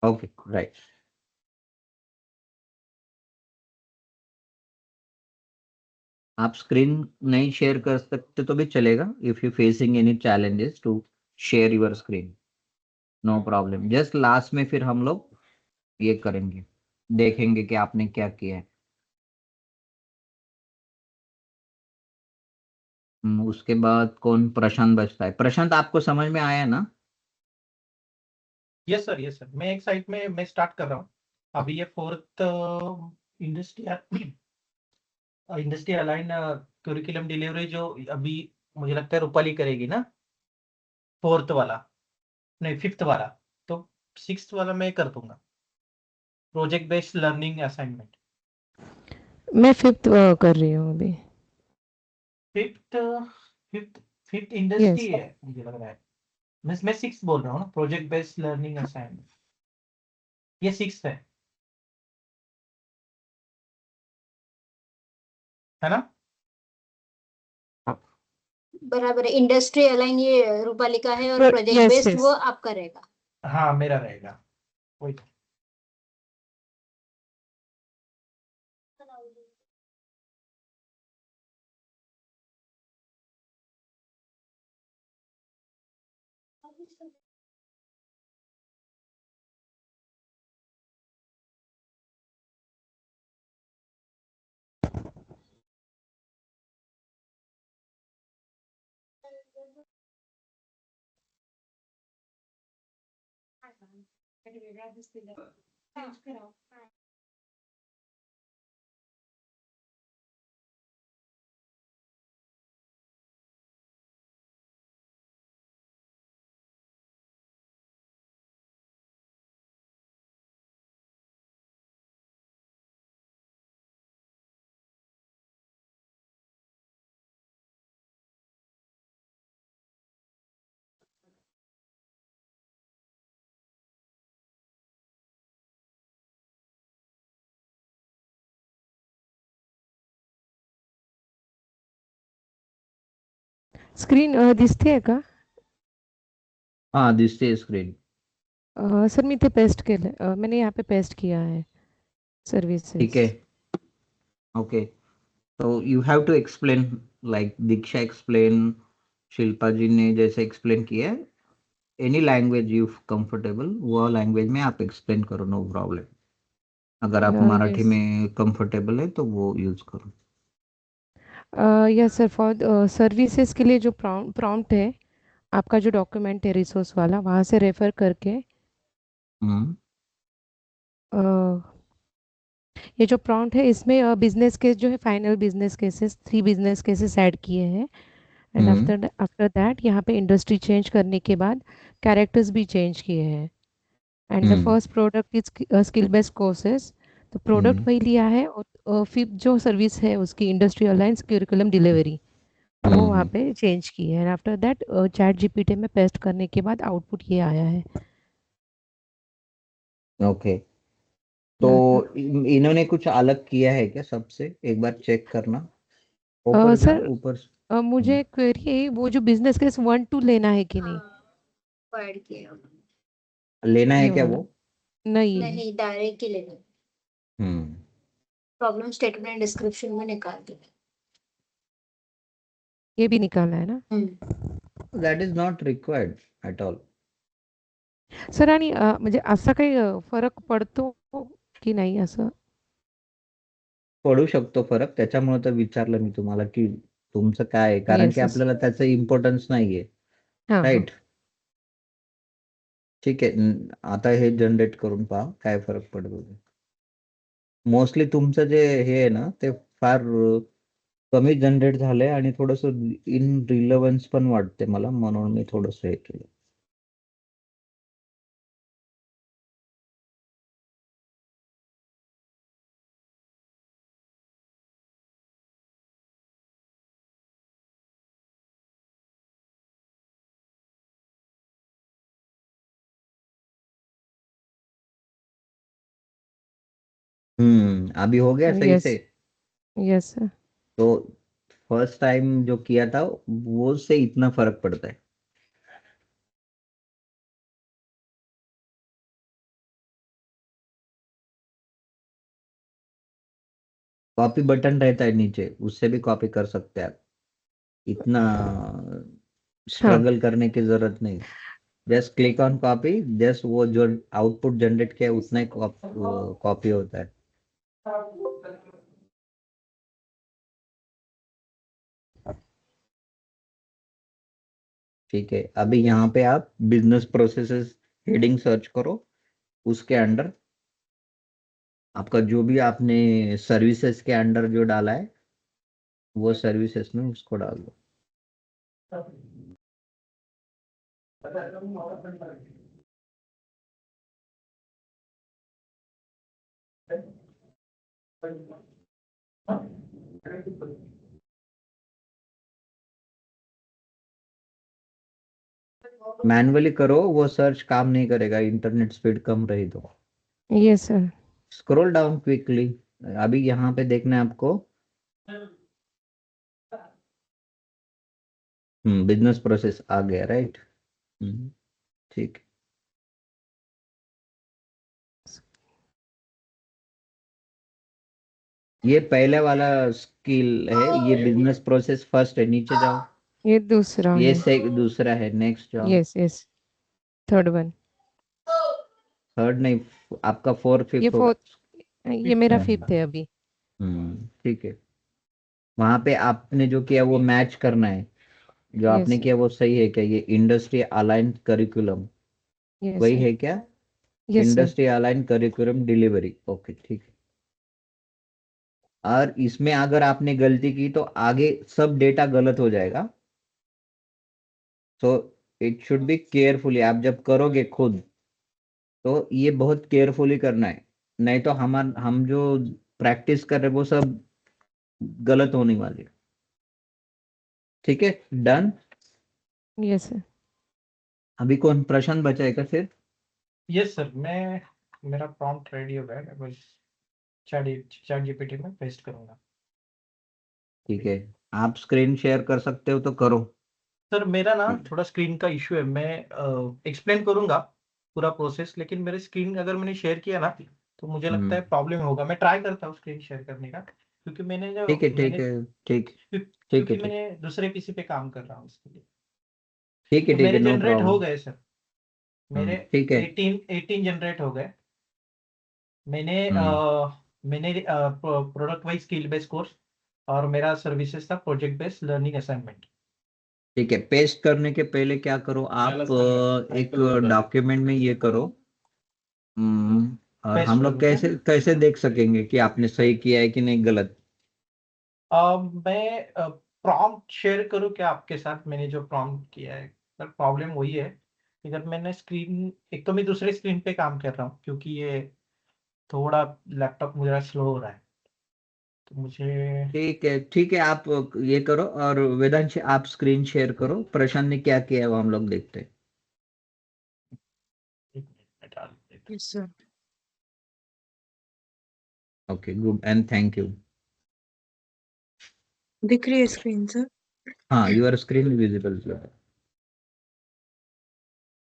Okay, right. आप स्क्रीन नहीं शेयर कर सकते तो भी चलेगा, if you facing any challenges to share your screen, no problem. Just last में फिर हम लोग ये करेंगे, देखेंगे कि आपने क्या किया है। उसके बाद कौन? प्रशांत बचता है। प्रशांत, आपको समझ में आया ना? Yes sir, yes sir. मैं एक साइड में मैं स्टार्ट कर रहा हूँ अभी। ये fourth industry industry align curriculum delivery जो अभी मुझे लगता है रूपाली करेगी ना, फोर्थ वाला नहीं, फिफ्थ वाला। तो सिक्स्थ वाला मैं कर दूंगा, प्रोजेक्ट बेस्ड लर्निंग असाइनमेंट। मैं 5th कर रही हूँ अभी। Fifth fifth fifth yes. Industry है मुझे लग रहा है। मैं सिक्स बोल रहा हूँ ना, प्रोजेक्ट बेस्ड लर्निंग असाइनमेंट, ये सिक्स है ना? बराबर है। इंडस्ट्री अलाइन ये रूपाली का है और Pro- project yes, based yes. वो आपका रहेगा। हाँ मेरा रहेगा वही। स्क्रीन दिसते आहे का? हाँ दिसते स्क्रीन। सर मी इथे पेस्ट केलं, मैंने यहाँ पे पेस्ट किया है ठीक सर्विसेज. है ओके तो you have to explain like Diksha explain, Shilpa ji ने जैसे एक्सप्लेन किया है, एनी लैंग्वेज यू कंफर्टेबल वो लैंग्वेज में आप एक्सप्लेन करो, नो प्रॉब्लम। अगर आप मराठी यस में कंफर्टेबल है तो वो यूज करो। यस सर, फॉर सर्विसेज के लिए जो प्रॉम्प्ट है, आपका जो डॉक्यूमेंट है रिसोर्स वाला, वहाँ से रेफर करके हम्म ये जो प्रॉम्प्ट है इसमें बिजनेस केस जो है, final business cases 3 business cases add किए हैं. एंड हम्म आफ्टर दैट यहाँ पे इंडस्ट्री चेंज करने के बाद कैरेक्टर्स भी चेंज किए हैं. And the hmm first product is skill based courses. तो प्रोडक्ट वही लिया है, और फिफ्थ जो सर्विस है उसकी इंडस्ट्री अलाइंस करिकुलम डिलीवरी, वो वहाँ हम्म पे चेंज की है. And after that chat GPT में पेस्ट करने के बाद आउटपुट ये आया है. ओके तो या सर. इन्होंने कुछ अलग किया है क्या सबसे, एक बार चेक करना, ऊपर जाओ सर ऊपर। मुझे क्वेरी है, वो जो बिजनेस केस 1-2 लेना है कि नहीं, हाँ ऐड किया। लेना है ये क्या वाला? वो? नहीं, नहीं डायरेक्ट ही लेना। हम्म प्रॉब्लम स्टेटमेंट डिस्क्रिप्शन में निकाल दी। ये भी निकालना है ना that is not required at all. Sir? आणि म्हणजे असा काही फरक पडतो की नाही असं? पडू शकतो फरक, त्याच्यामुळे तर विचारलं मी तुम्हाला की तुमचं काय आहे, कारण की येस येस. आपल्याला त्याचं इम्पॉर्टन्स नाहीये, हां हां. राईट? ठीक आहे आता हे जनरेट करून पहा काय फरक पडतो. मोस्टली तुमचं जे हे आहे ना ते फार कमी जनरेट झालंय आणि थोडस इन रिलेव्हन्स पण वाटते मला, म्हणून मी थोडस हे केलं. अभी हो गया सही येस से? Yes sir. तो फर्स्ट टाइम जो किया था वो से इतना फर्क पड़ता है. कॉपी बटन रहता है नीचे, उससे भी कॉपी कर सकते हैं आप, इतना हाँ स्ट्रगल करने की जरूरत नहीं. Just click on copy, just वो जो आउटपुट जनरेट किया है उतना ही कॉपी होता है. ठीक है अभी यहाँ पे आप बिजनेस प्रोसेसेस हेडिंग सर्च करो, उसके अंडर आपका जो भी आपने सर्विसेज के अंडर जो डाला है वो सर्विसेज में उसको डाल दो. मैनुअली करो, वो सर्च काम नहीं करेगा, इंटरनेट स्पीड कम रही तो. Yes sir. Scroll down quickly. अभी यहाँ पे देखना है आपको बिजनेस प्रोसेस आ गया, राइट? ठीक। ये पहले वाला स्किल है, ये बिजनेस प्रोसेस फर्स्ट है, नीचे जाओ। ये दूसरा ये है। दूसरा है, नेक्स्ट जाओ। Yes yes, third one. Third नहीं, आपका फोर्थ ये फिफ्थ होगा। फोर्थ, ये मेरा हम्म, फिफ्थ है अभी। ठीक है। वहां पे आपने जो किया वो मैच करना है, जो आपने यस किया वो सही है क्या? ये इंडस्ट्री अलाइन करिकुलम यस वही सर। है क्या? Yes sir. Industry align curriculum delivery, okay ठीक है। और इसमें अगर आपने गलती की तो आगे सब डेटा गलत हो जाएगा। So it should be carefully, आप जब करोगे खुद तो ये बहुत केयरफुली करना है, नहीं तो हम जो प्रैक्टिस कर रहे हैं वो सब गलत होने वाले हैं। ठीक है, डन। Yes sir. अभी कौन प्रशांत बचा है क्या फिर? यस सर, मैं मेरा प्रॉम्प्ट रेडी हो गया है, मैं बस चैट जीपीटी में पेस्ट करूंगा। ठीक है, आप स्क्रीन शेयर कर सकते हो तो करो। सर मेरा ना थोड़ा स्क्रीन का इशू है, मैं एक्सप्लेन करूंगा पूरा प्रोसेस, लेकिन मेरे स्क्रीन अगर मैंने शेयर किया ना तो मुझे लगता है प्रॉब्लम होगा। मैं ट्राई करता हूँ स्क्रीन शेयर करने का, क्योंकि ठीक है, ठीक है, ठीक, ठीक है, ठीक, मैंने दूसरे पीसी पे काम कर रहा हूँ इसके लिए। ठीक है, तो ठीक है, मेरे नो जनरेट हो प्रॉब्लम। गए सर, मेरे ठीक है। 18 जनरेट हो गए। मैंने product wise skill based course और मेरा सर्विसेज था प्रोजेक्ट बेस्ड लर्निंग असाइनमेंट। ठीक है, पेस्ट करने के पहले क्या करो आप, एक डॉक्यूमेंट में ये करो। और पेस्ट हम लोग करूँ क्या? कैसे कैसे देख सकेंगे कि आपने सही किया है कि नहीं गलत? मैं प्रॉम्प्ट शेयर करूँ क्या आपके साथ, मैंने जो प्रॉम्प्ट किया है? सर प्रॉब्लम वही है कि जब मैंने स्क्रीन, एक तो मैं दूसरे स्क्रीन पे काम कर रहा हूँ क्योंकि ये थोड़ा लैपटॉप मेरा स्लो हो रहा है, तो मुझे ठीक है, ठीक है, आप ये करो, और वेदांश आप स्क्रीन शेयर करो, प्रशांत ने क्या किया है वो हम लोग देखते हैं। एक मिनट में डाल देता हूँ। Yes sir. Okay, good and thank you. दिख रही है स्क्रीन सर? हाँ, यूर स्क्रीन विजिबल।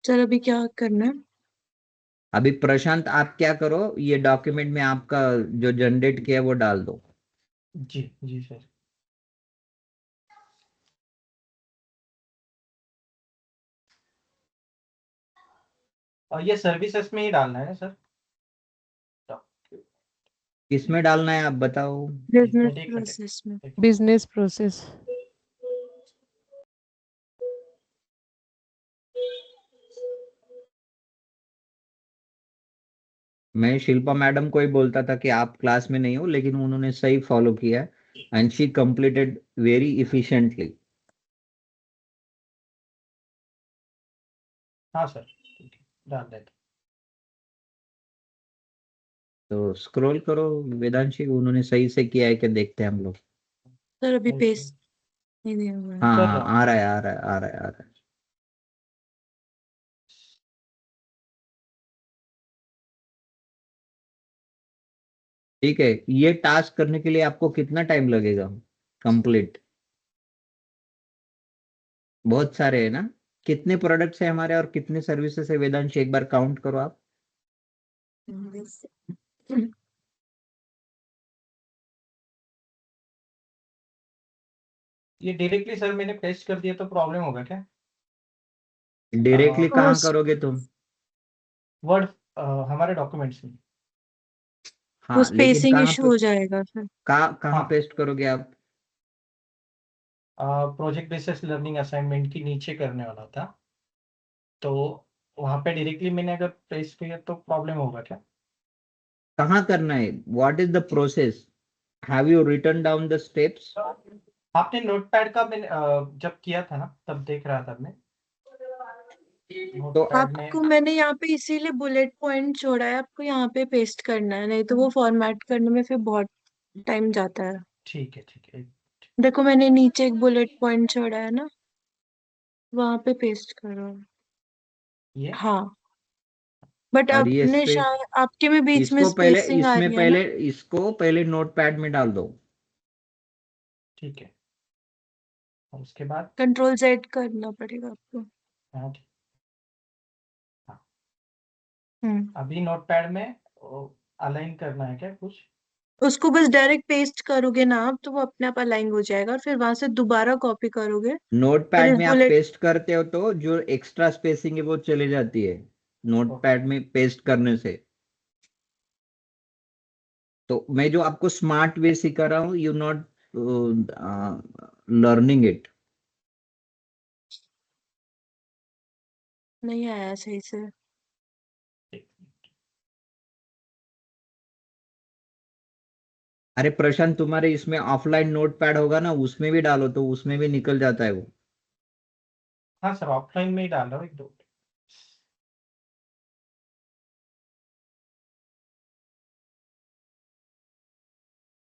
सर अभी क्या करना है? अभी प्रशांत आप क्या करो, ये डॉक्यूमेंट में आपका जो जनरेट किया है वो डाल दो। जी जी सर। और ये सर्विसेज में ही डालना है ना सर? किसमें डालना है आप बताओ। बिजनेस एक मिनट प्रोसेस में। Business process. मैं शिल्पा मैडम को ही बोलता था कि आप क्लास में नहीं हो, लेकिन उन्होंने सही फॉलो किया, and she completed very efficiently. हाँ सर, ठीक है, डाल देता तो स्क्रॉल करो वेदांशी, उन्होंने सही से किया है कि देखते हैं हम लोग। सर अभी हूँ। पेस्ट नहीं दिया हुआ है। हाँ कर हाँ, रहा हूँ। आ रहा है, आ रहा है, आ रहा है, आ रहा है। ठीक है, ये टास्क करने के लिए आपको कितना टाइम लगेगा कंप्लीट? बहुत सारे है ना? कितने प्रोडक्ट्स है हमारे और कितने सर्विसेज है वेदांश, एक बार काउंट करो आप। ये डायरेक्टली सर मैंने पेस्ट कर दिया तो प्रॉब्लम होगा क्या? डायरेक्टली और कहाँ करोगे तुम? वर्ड हमारे डॉक्यूमेंट्स में। वो हाँ, लेकिन स्पेसिंग इशू हो जाएगा फिर। कहाँ हाँ, पेस्ट करोगे आप? प्रोजेक्ट बेसिस लर्निंग असाइनमेंट के नीचे करने वाला था, तो वहां पे डायरेक्टली मैंने अगर पेस्ट किया तो प्रॉब्लम होगा क्या? कहाँ करना है? What is the process? Have you written down the steps? आपने नोटपैड का मैंने जब किया था ना तब देख रहा था मैं तो नोटपैड में। आपको मैंने यहाँ पे इसीलिए बुलेट पॉइंट छोड़ा है, आपको यहाँ पे पेस्ट करना है, नहीं तो वो फॉर्मेट करने में फिर बहुत टाइम जाता है। ठीक है, ठीक है। देखो मैंने नीचे एक बुलेट पॉइंट छोड़ा है ना, वहां पे पेस्ट करो। ये हाँ, बट और ये आपने स्पेस, शायद आपके में बीच में स्पेसिंग आ रही है ना। इसको पहले नोटपैड में डाल दो। ठीक है। और उसके बाद कंट्रोल Z करना पड़ेगा आपको। हाँ, ठीक। हम्म अभी नोटपैड में अलाइन करना है क्या कुछ? उसको बस डायरेक्ट पेस्ट करोगे ना आप, तो वो अपने आप अलाइन हो जाएगा, और फिर वहां से दोबारा कॉपी करोगे। फिर नोटपैड इस में आप बुलेट पेस्ट करते हो तो जो एक्स्ट्रा स्पेसिंग है वो चली जाती है नोटपैड में पेस्ट करने से। तो मैं जो आपको स्मार्ट वे सिखा रहा हूँ, यू नॉट लर्निंग इट। नहीं आया सही से। अरे प्रशांत, तुम्हारे इसमें ऑफलाइन नोटपैड होगा ना, उसमें भी डालो तो उसमें भी निकल जाता है वो। हाँ सर, ऑफलाइन में ही डाल रहा हूँ एक दो।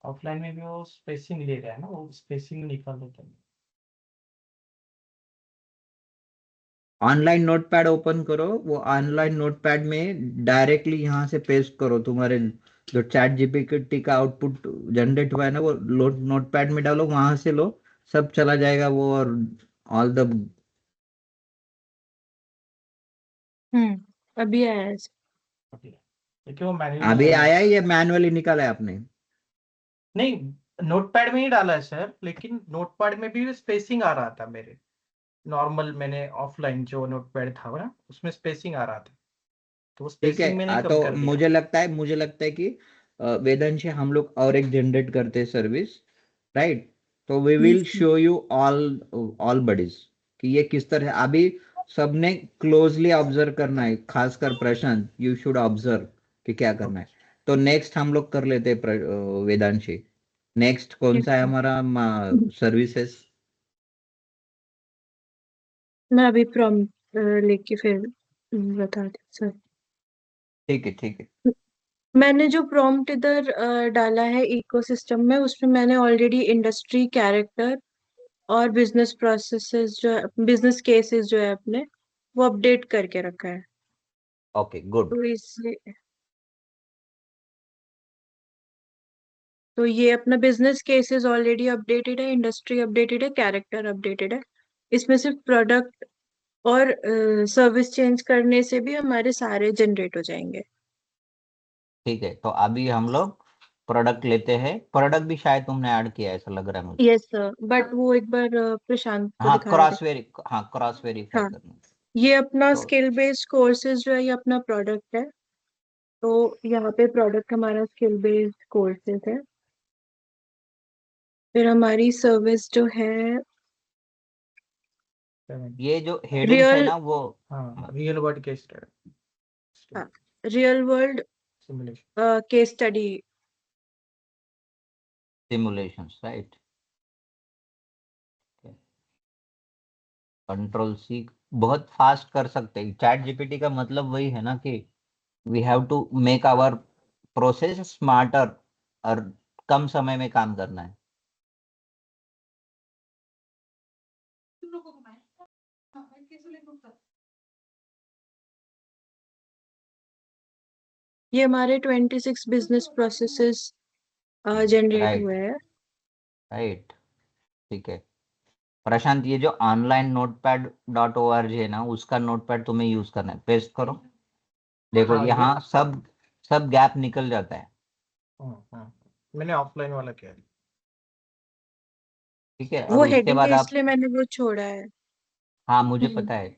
ऑफलाइन में भी वो स्पेसिंग ले रहा है ना, वो स्पेसिंग निकाल देता है। ऑनलाइन नोटपैड ओपन करो, वो ऑनलाइन नोटपैड में डायरेक्टली यहाँ से पेस्ट करो। तुम्हारे जो चैट जीपीटी का आउटपुट जनरेट हुआ है ना, वो नोटपैड में डालो, वहां से लो, सब चला जाएगा वो। और ऑल द अभी आया है। देखिए वो मैन्युअली अभी है। आया है या मैनुअली निकाला है आपने? नहीं, नोटपैड में ही डाला है सर, लेकिन नोटपैड में भी स्पेसिंग आ रहा था मेरे। नॉर्मल मैंने ऑफलाइन जो नोटपैड था ना, उसमें स्पेसिंग आ रहा था, तो वो ठीक है। स्पेसिंग मैंने कम तो कर दिया। मुझे लगता है कि वेदांश हम लोग और एक जनरेट करते हैं सर्विस, राइट? तो we will Yes, show you all all buddies कि ये किस तरह। अभी सबने क्लोजली ऑब्जर्व करना है, खासकर प्रशांत, यू शुड ऑब्जर्व कि क्या करना है। तो नेक्स्ट हम लोग कर लेते हैं वेदांशी। नेक्स्ट कौन yes, सा है sir. हमारा सर्विसेज? मैं अभी प्रॉम्प्ट लेके फिर बता दी सर। ठीक है, ठीक है। मैंने जो प्रॉम्प्ट इधर डाला है इकोसिस्टम में, उसमें मैंने ऑलरेडी इंडस्ट्री कैरेक्टर और बिजनेस प्रोसेसेस जो है, बिजनेस केसेस जो है अपने, वो अपडेट करके रखा है। Okay, good. तो इससे तो ये अपना बिजनेस केसेस ऑलरेडी अपडेटेड है, इंडस्ट्री अपडेटेड है, कैरेक्टर अपडेटेड है। इसमें सिर्फ प्रोडक्ट और सर्विस चेंज करने से भी हमारे सारे जनरेट हो जाएंगे। ठीक है, तो अभी हम लोग प्रोडक्ट लेते हैं। प्रोडक्ट भी शायद तुमने ऐड किया है, ऐसा लग रहा है मुझे। यस सर, बट वो एक बार प्रशांत को हाँ, दिखाया था। क्रॉस वेरीफाई हाँ, करना। ये अपना तो स्किल बेस्ड कोर्सेज जो है, ये अपना प्रोडक्ट है। तो यहाँ पे प्रोडक्ट हमारा स्किल बेस्ड कोर्सेज है। फिर हमारी सर्विस जो है ये जो हेडिंग्स है रियल ना वो हाँ, real world case real world simulation. Case study. Simulations, right? Control C बहुत फास्ट कर सकते हैं। चैट जीपीटी का मतलब वही है ना कि we have to make our process smarter, और कम समय में काम करना है। ये हमारे 26 बिजनेस प्रोसेसेस जनरेट राइट, हुए हैं। राइट। ठीक है प्रशांत, ये जो ऑनलाइन नोटपैड .org है ना, उसका नोटपैड तुम्हें यूज करना है। पेस्ट करो, देखो हाँ, यहाँ सब सब गैप निकल जाता है। मैंने ऑफलाइन वाला किया है। ठीक है, और वो उसके हेडिंग बाद है आप, इसलिए मैंने वो छोड़ा है। हाँ मुझे हम्म पता है।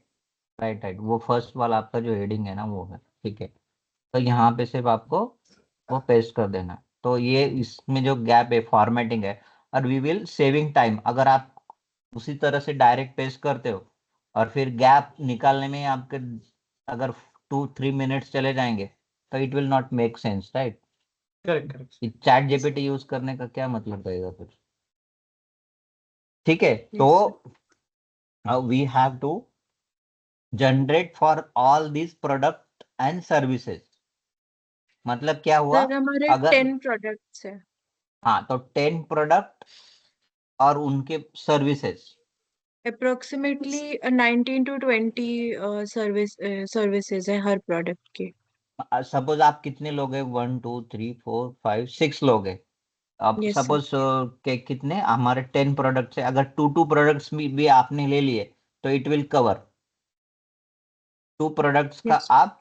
राइट, राइट, वो फर्स्ट वाला आपका जो हेडिंग है ना वो है। ठीक है, तो यहाँ पे सिर्फ आपको वो पेस्ट कर देना। तो ये इसमें जो गैप है फॉर्मेटिंग है, और वी विल सेविंग टाइम। अगर आप उसी तरह से डायरेक्ट पेस्ट करते हो और फिर गैप निकालने में आपके अगर 2-3 मिनट्स चले जाएंगे, तो it will not make sense, right? Correct, correct. Chat GPT use करने का क्या मतलब रहेगा फिर? ठीक है, तो yes, sir. We have to generate for all this product and services. मतलब क्या हुआ? सर हमारे अगर 10 प्रोडक्ट्स है। हाँ, तो 10 प्रोडक्ट और उनके सर्विसेज। अप्रोक्सीमेटली 19 to 20 सर्विसेज है हर प्रोडक्ट की। सपोज आप कितने लोग हैं? 1 2 3 4 5 6 लोग हैं। अब Yes, sir. सपोज के कितने हमारे 10 प्रोडक्ट्स है, अगर 2 प्रोडक्ट्स भी आपने ले लिए तो इट विल कवर 2 प्रोडक्ट्स का Yes. आप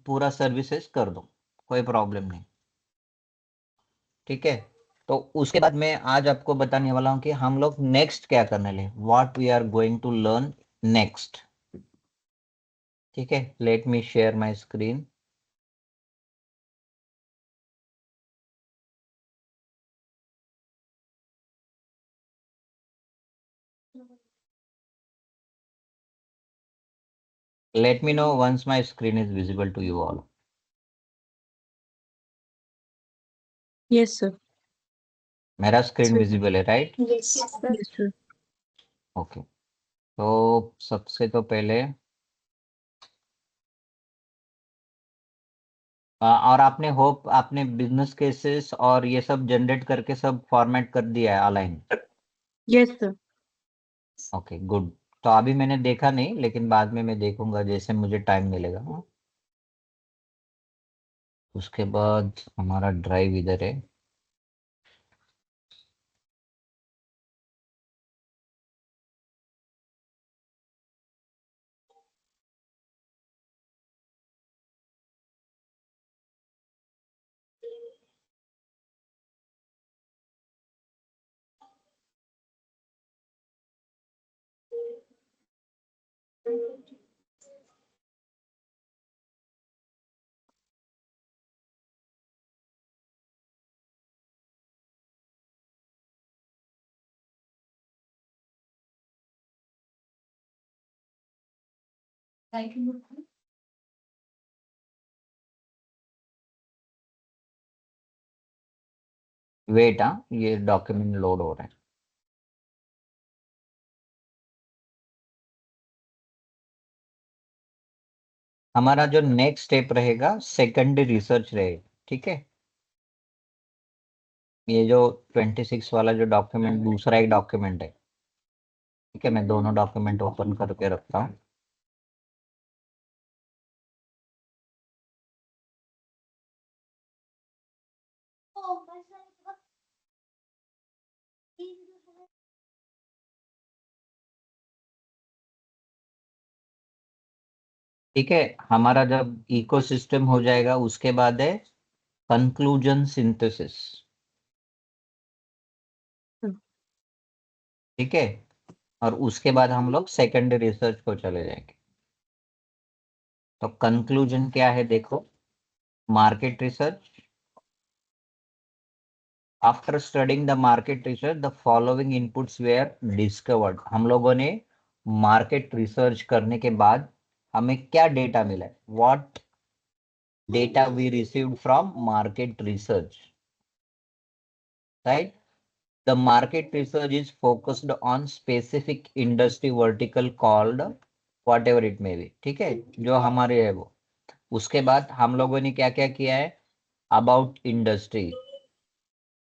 पूरा सर्विसेज कर दो, कोई प्रॉब्लम नहीं। ठीक है, तो उसके बाद मैं आज आपको बताने वाला हूं कि हम लोग नेक्स्ट क्या करने ले, what we are going to learn next. ठीक है, let me share my screen. Let me know once my screen is visible to you all. Yes, sir. मेरा स्क्रीन Sir. विजिबल है, right? Yes, sir. Yes, sir. Okay, तो सबसे तो पहले और आपने होप आपने बिजनेस केसेस और ये सब जनरेट करके सब फॉर्मेट कर दिया है align. Yes, sir. Okay good. तो अभी मैंने देखा नहीं, लेकिन बाद में मैं देखूंगा जैसे मुझे टाइम मिलेगा। उसके बाद हमारा ड्राइव इधर है। Thank you. वेट, हाँ ये डॉक्यूमेंट लोड हो रहे हैं। हमारा जो नेक्स्ट स्टेप रहेगा सेकेंडरी रिसर्च रहेगा। ठीक है, ये जो 26 वाला जो डॉक्यूमेंट दूसरा एक डॉक्यूमेंट है। ठीक है, मैं दोनों डॉक्यूमेंट ओपन करके रखता हूँ। ठीक है, हमारा जब इकोसिस्टम हो जाएगा उसके बाद है कंक्लूजन सिंथेसिस। ठीक है, और उसके बाद हम लोग सेकेंडरी रिसर्च को चले जाएंगे। तो कंक्लूजन क्या है देखो, market research. After studying the market research the following inputs were discovered. हम लोगों ने मार्केट रिसर्च करने के बाद हमें क्या डेटा मिला है, what data we received from market research, right? The market research is focused on specific industry vertical called whatever it may be। ठीक है, जो हमारे है वो। उसके बाद हम लोगों ने क्या क्या किया है, about industry,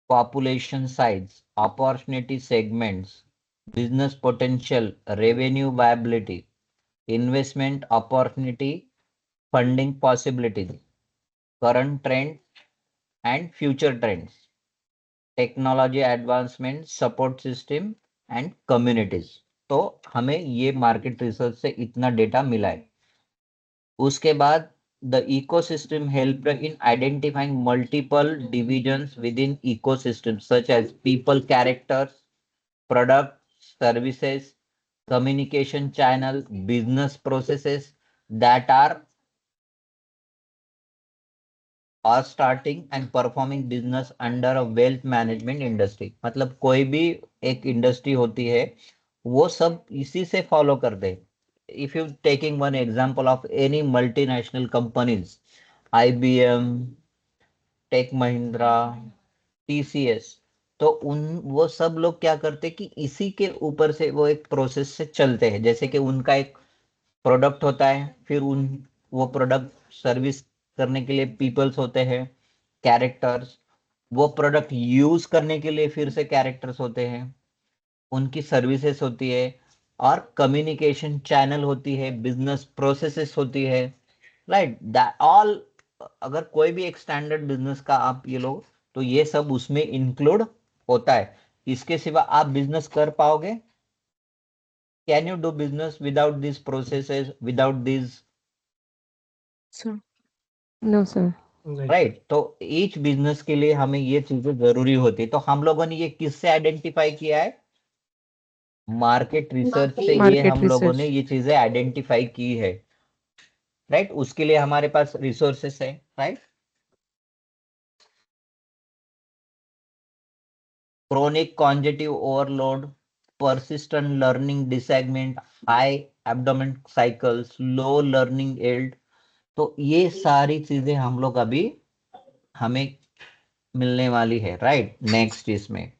population size, opportunity segments, business potential, revenue viability, investment opportunity, funding possibilities, current trend and future trends, technology advancement, support system and communities. तो हमें ये मार्केट रिसर्च से इतना डेटा मिला है। उसके बाद the ecosystem help in identifying multiple divisions within ecosystem such as people, characters, product, services, communication channel, business processes that are starting and performing business under a wealth management industry। मतलब कोई भी एक industry होती है वो सब इसी से फॉलो करते हैं। If you taking one example of any multinational companies, IBM, Tech Mahindra, TCS, तो उन वो सब लोग क्या करते कि इसी के ऊपर से वो एक प्रोसेस से चलते हैं। जैसे कि उनका एक प्रोडक्ट होता है, फिर उन वो प्रोडक्ट सर्विस करने के लिए पीपल्स होते हैं, कैरेक्टर्स, वो प्रोडक्ट यूज करने के लिए फिर से कैरेक्टर्स होते हैं, उनकी सर्विसेज होती है, और कम्युनिकेशन चैनल होती है, बिजनेस प्रोसेसेस होती है, राइट? That all. अगर कोई भी एक स्टैंडर्ड बिजनेस का आप ये लो तो ये सब उसमें इंक्लूड होता है। इसके सिवा आप बिजनेस कर पाओगे? Can you do business without this processes, without this? Sir no sir. Right. तो ईच बिजनेस के लिए हमें ये चीजें जरूरी होती है। तो हम लोगों ने ये किससे आइडेंटिफाई किया है? मार्केट रिसर्च से ये मार्केट हम लोगों ने रिसर्च। ये चीजें आइडेंटिफाई की है। राइट। उसके लिए हमारे पास रिसोर्सेस है। Right. chronic congestive overload, persistent learning disagreement, high abdomen cycles, low learning yield, तो ये सारी चीजें हम लोग अभी हमें मिलने वाली है। राइट। नेक्स्ट इसमें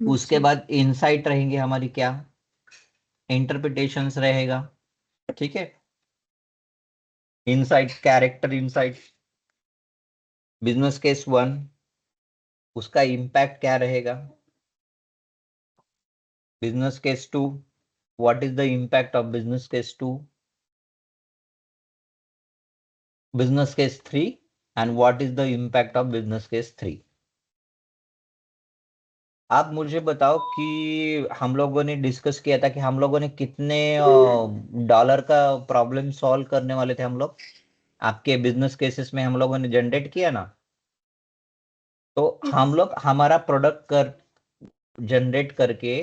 उसके बाद इनसाइट रहेंगे हमारी, क्या इंटरप्रिटेशंस रहेगा। ठीक है। Insight, character insight, business case 1 उसका इम्पैक्ट क्या रहेगा, business case 2 what is the impact of business case 2, business case 3 and what is the impact of business case 3। आप मुझे बताओ कि हम लोगों ने डिस्कस किया था कि हम लोगों ने कितने डॉलर का प्रॉब्लम सॉल्व करने वाले थे हम लोग, आपके बिजनेस केसेस में हम लोगों ने जनरेट किया ना। तो हम लोग हमारा प्रोडक्ट कर जनरेट करके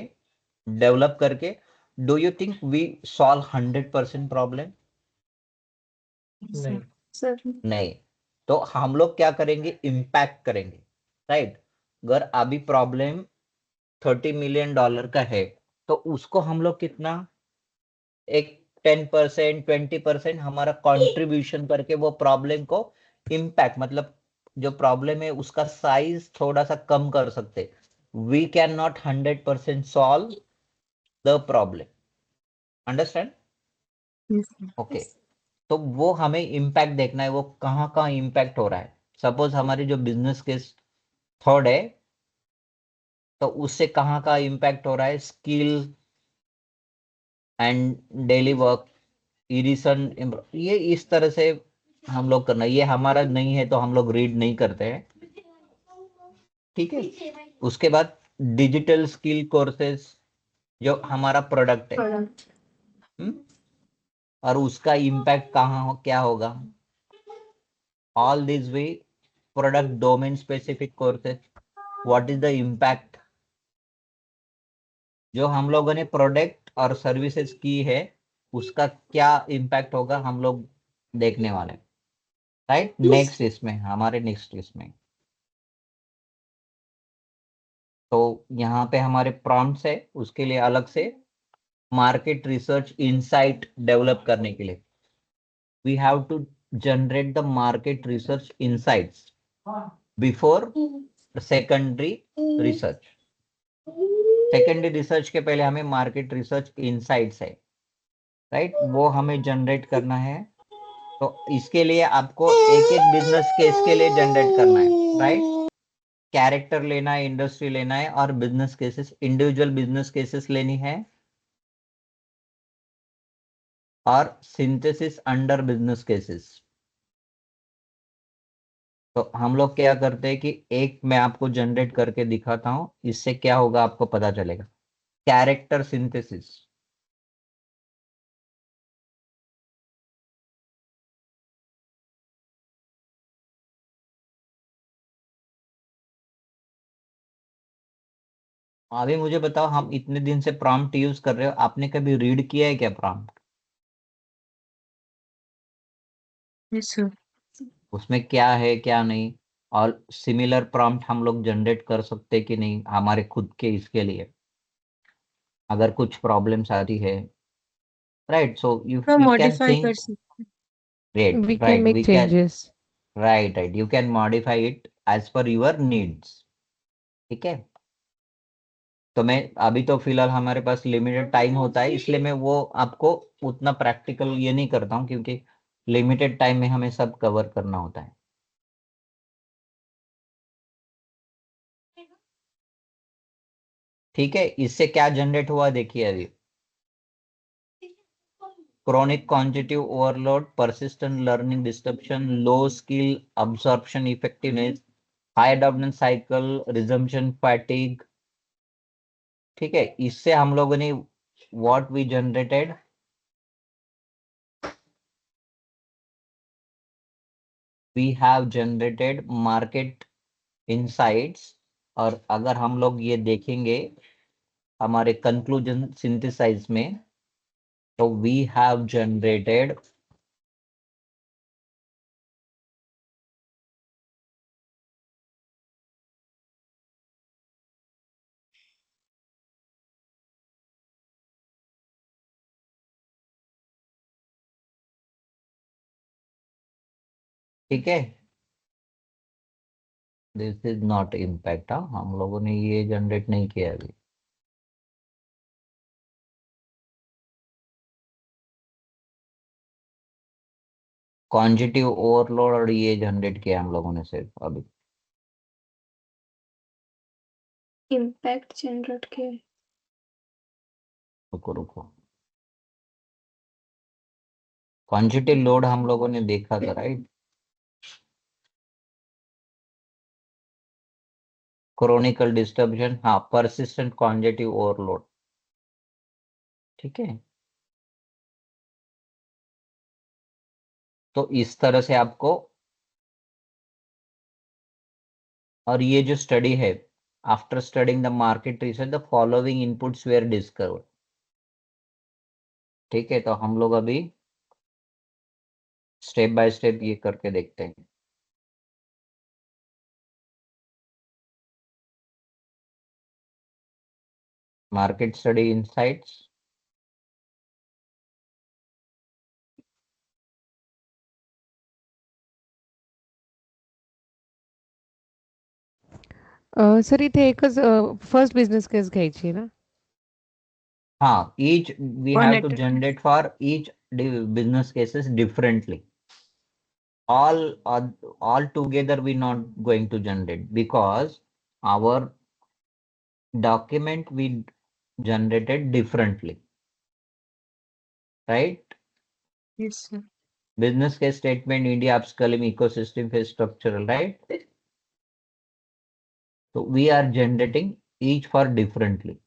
डेवलप करके, do you think we solve 100% problem? नहीं। सर नहीं। तो हम लोग क्या करेंगे, इम्पैक्ट करेंगे। राइट। अगर अभी प्रॉब्लम $30 मिलियन का है तो उसको हम लोग कितना, एक 10% 20% हमारा कंट्रीब्यूशन करके वो प्रॉब्लम को इम्पैक्ट, मतलब जो प्रॉब्लम है उसका साइज थोड़ा सा कम कर सकते। We can not 100% solve the problem. Understand? Okay. तो वो हमें इम्पैक्ट देखना है, वो कहाँ कहाँ इम्पैक्ट हो रहा है। सपोज हमारी जो बिजनेस केस थर्ड है, तो उससे कहाँ का इम्पैक्ट हो रहा है, स्किल एंड डेली वर्क, इरिसन, ये इस तरह से हम लोग करना। ये हमारा नहीं है तो हम लोग रीड नहीं करते हैं। ठीक है। उसके बाद डिजिटल स्किल कोर्सेस, जो हमारा प्रोडक्ट है, और उसका इम्पैक्ट कहाँ हो, क्या होगा। All this way product domain specific courses, what is the impact, जो हम लोगों ने प्रोडक्ट और सर्विसेज की है उसका क्या इम्पैक्ट होगा, हम लोग देखने वाले हैं। राइट। नेक्स्ट इसमें हमारे नेक्स्ट इसमें तो यहाँ पे हमारे प्रॉम्प्ट्स है, उसके लिए अलग से मार्केट रिसर्च इनसाइट डेवलप करने के लिए we have to generate the market research insights before secondary research. Secondary research के पहले हमें मार्केट रिसर्च इनसाइट्स है। राइट। वो हमें जनरेट करना है। तो इसके लिए आपको एक एक बिजनेस केस के लिए जनरेट करना है। राइट। कैरेक्टर लेना है, इंडस्ट्री लेना है, और business cases, individual business cases लेनी है, और सिंथेसिस अंडर बिजनेस केसेस। तो हम लोग क्या करते हैं कि एक मैं आपको जनरेट करके दिखाता हूं, इससे क्या होगा आपको पता चलेगा। कैरेक्टर सिंथेसिस, अभी मुझे बताओ, हम इतने दिन से प्रॉम्प्ट यूज कर रहे हो, आपने कभी रीड किया है क्या प्रॉम्प्ट? Yes sir. उसमें क्या है क्या नहीं, और सिमिलर प्रॉम्प्ट हम लोग जनरेट कर सकते कि नहीं हमारे खुद के इसके लिए, अगर कुछ प्रॉब्लम्स आती है। राइट। सो यू थोड़ा यू कैन मॉडिफाई कर थिंक। सकते great. We can right. make we can, changes. Right right, you can modify it as per your needs. ठीक है। तो मैं अभी तो फिलहाल हमारे पास लिमिटेड टाइम होता है, इसलिए मैं वो आपको उतना प्रैक्टिकल ये नहीं करता हूँ, क्योंकि लिमिटेड टाइम में हमें सब कवर करना होता है। ठीक है। इससे क्या जनरेट हुआ देखिए अभी, chronic cognitive overload, persistent learning disturbance, low skill absorption effectiveness, high adoptance cycle, resumption fatigue, ठीक है। इससे हम लोगों ने what we generated, we have generated market insights. और अगर हम लोग ये देखेंगे हमारे कंक्लूजन सिंथेसाइज में, तो वी हैव जनरेटेड ठीक है। दिस इज नॉट इम्पैक्ट, हम लोगों ने ये जनरेट नहीं किया अभी। क्वांटिटिव ओवरलोड और ये जनरेट किया हम लोगों ने सिर्फ अभी। इम्पैक्ट जनरेट किया है। रुको रुको, क्वांटिटी लोड हम लोगों ने देखा था राइट। क्रोनिकल डिस्टर्बेंस, हाँ, परसिस्टेंट क्वांटिटिव ओवरलोड, ठीक है। तो इस तरह से आपको, और ये जो स्टडी है, after studying the market research the following inputs were discovered, ठीक है। तो हम लोग अभी स्टेप बाय स्टेप ये करके देखते हैं। मार्केट स्टडी इनसाइट्स, सर इथे एकच फर्स्ट बिझनेस केस घ्यायची ना? हाँ, each we One have at to a time. generate for each business cases differently. All together we not going to generate, because our document we generated differently, right? Yes, sir. Business case statement, India upscaling ecosystem is structural, right? So we are generating each for differently.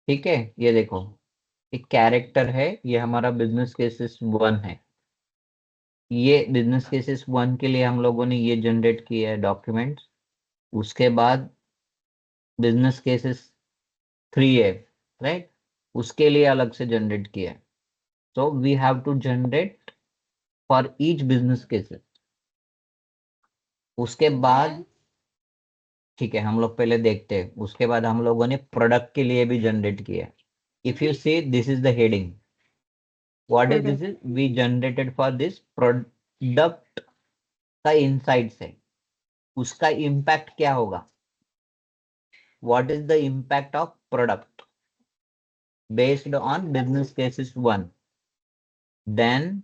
ठीक है, ये देखो एक character है, ये हमारा business cases 1 है। ये बिजनेस केसेस 1 के लिए हम लोगों ने ये जनरेट किया है डॉक्यूमेंट। उसके बाद बिजनेस केसेस 3 है राइट, उसके लिए अलग से जनरेट किया है। So we have to generate for each business cases. उसके बाद ठीक है, हम लोग पहले देखते हैं। उसके बाद हम लोगों ने प्रोडक्ट के लिए भी जनरेट किया है। If you see this is the heading, what is this, is we generated for this product का इनसाइट्स है। उसका इम्पैक्ट क्या होगा, what is the impact of product based on business cases 1, then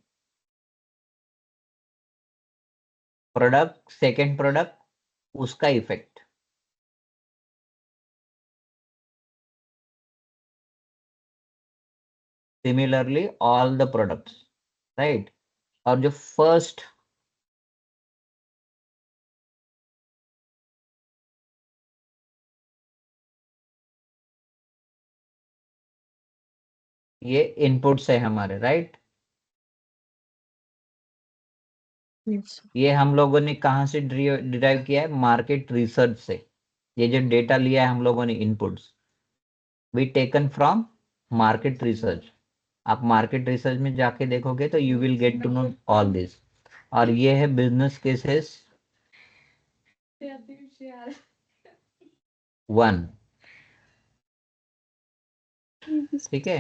product, second product, उसका effect. Similarly all the products, right. और जो first ये inputs है हमारे, राइट। Yes, sir. ये हम लोगों ने कहां से डिराइव किया है, मार्केट रिसर्च से। ये जो डेटा लिया है हम लोगों ने inputs, we taken from market research. आप मार्केट रिसर्च में जाके देखोगे तो you will get to know all this. और ये है बिजनेस केसेस 1, ठीक है।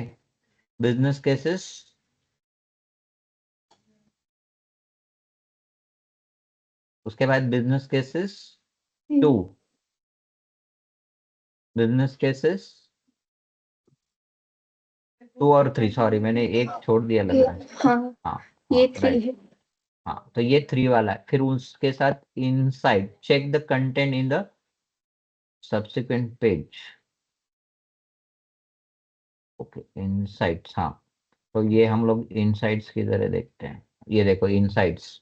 बिजनेस केसेस उसके बाद बिजनेस केसेस 2, बिजनेस केसेस 2 और 3, सॉरी मैंने एक छोड़ दिया लग रहा है। हाँ, हाँ ये हाँ 3 राइट, है। हाँ तो ये 3 वाला है। फिर उसके साथ inside, check the content in the subsequent page. Okay, insights, हाँ तो ये हम लोग इनसाइट्स की तरह देखते हैं। ये देखो इनसाइट्स,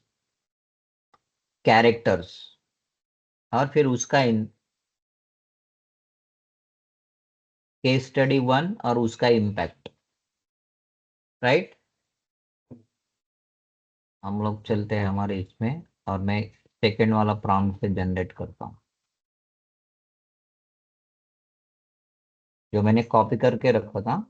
कैरेक्टर्स, और फिर उसका केस स्टडी 1 और उसका इम्पैक्ट, राइट। हम लोग चलते हैं हमारे इसमें, और मैं सेकेंड वाला प्रॉम्प्ट से जनरेट करता हूँ जो मैंने कॉपी करके रखा था।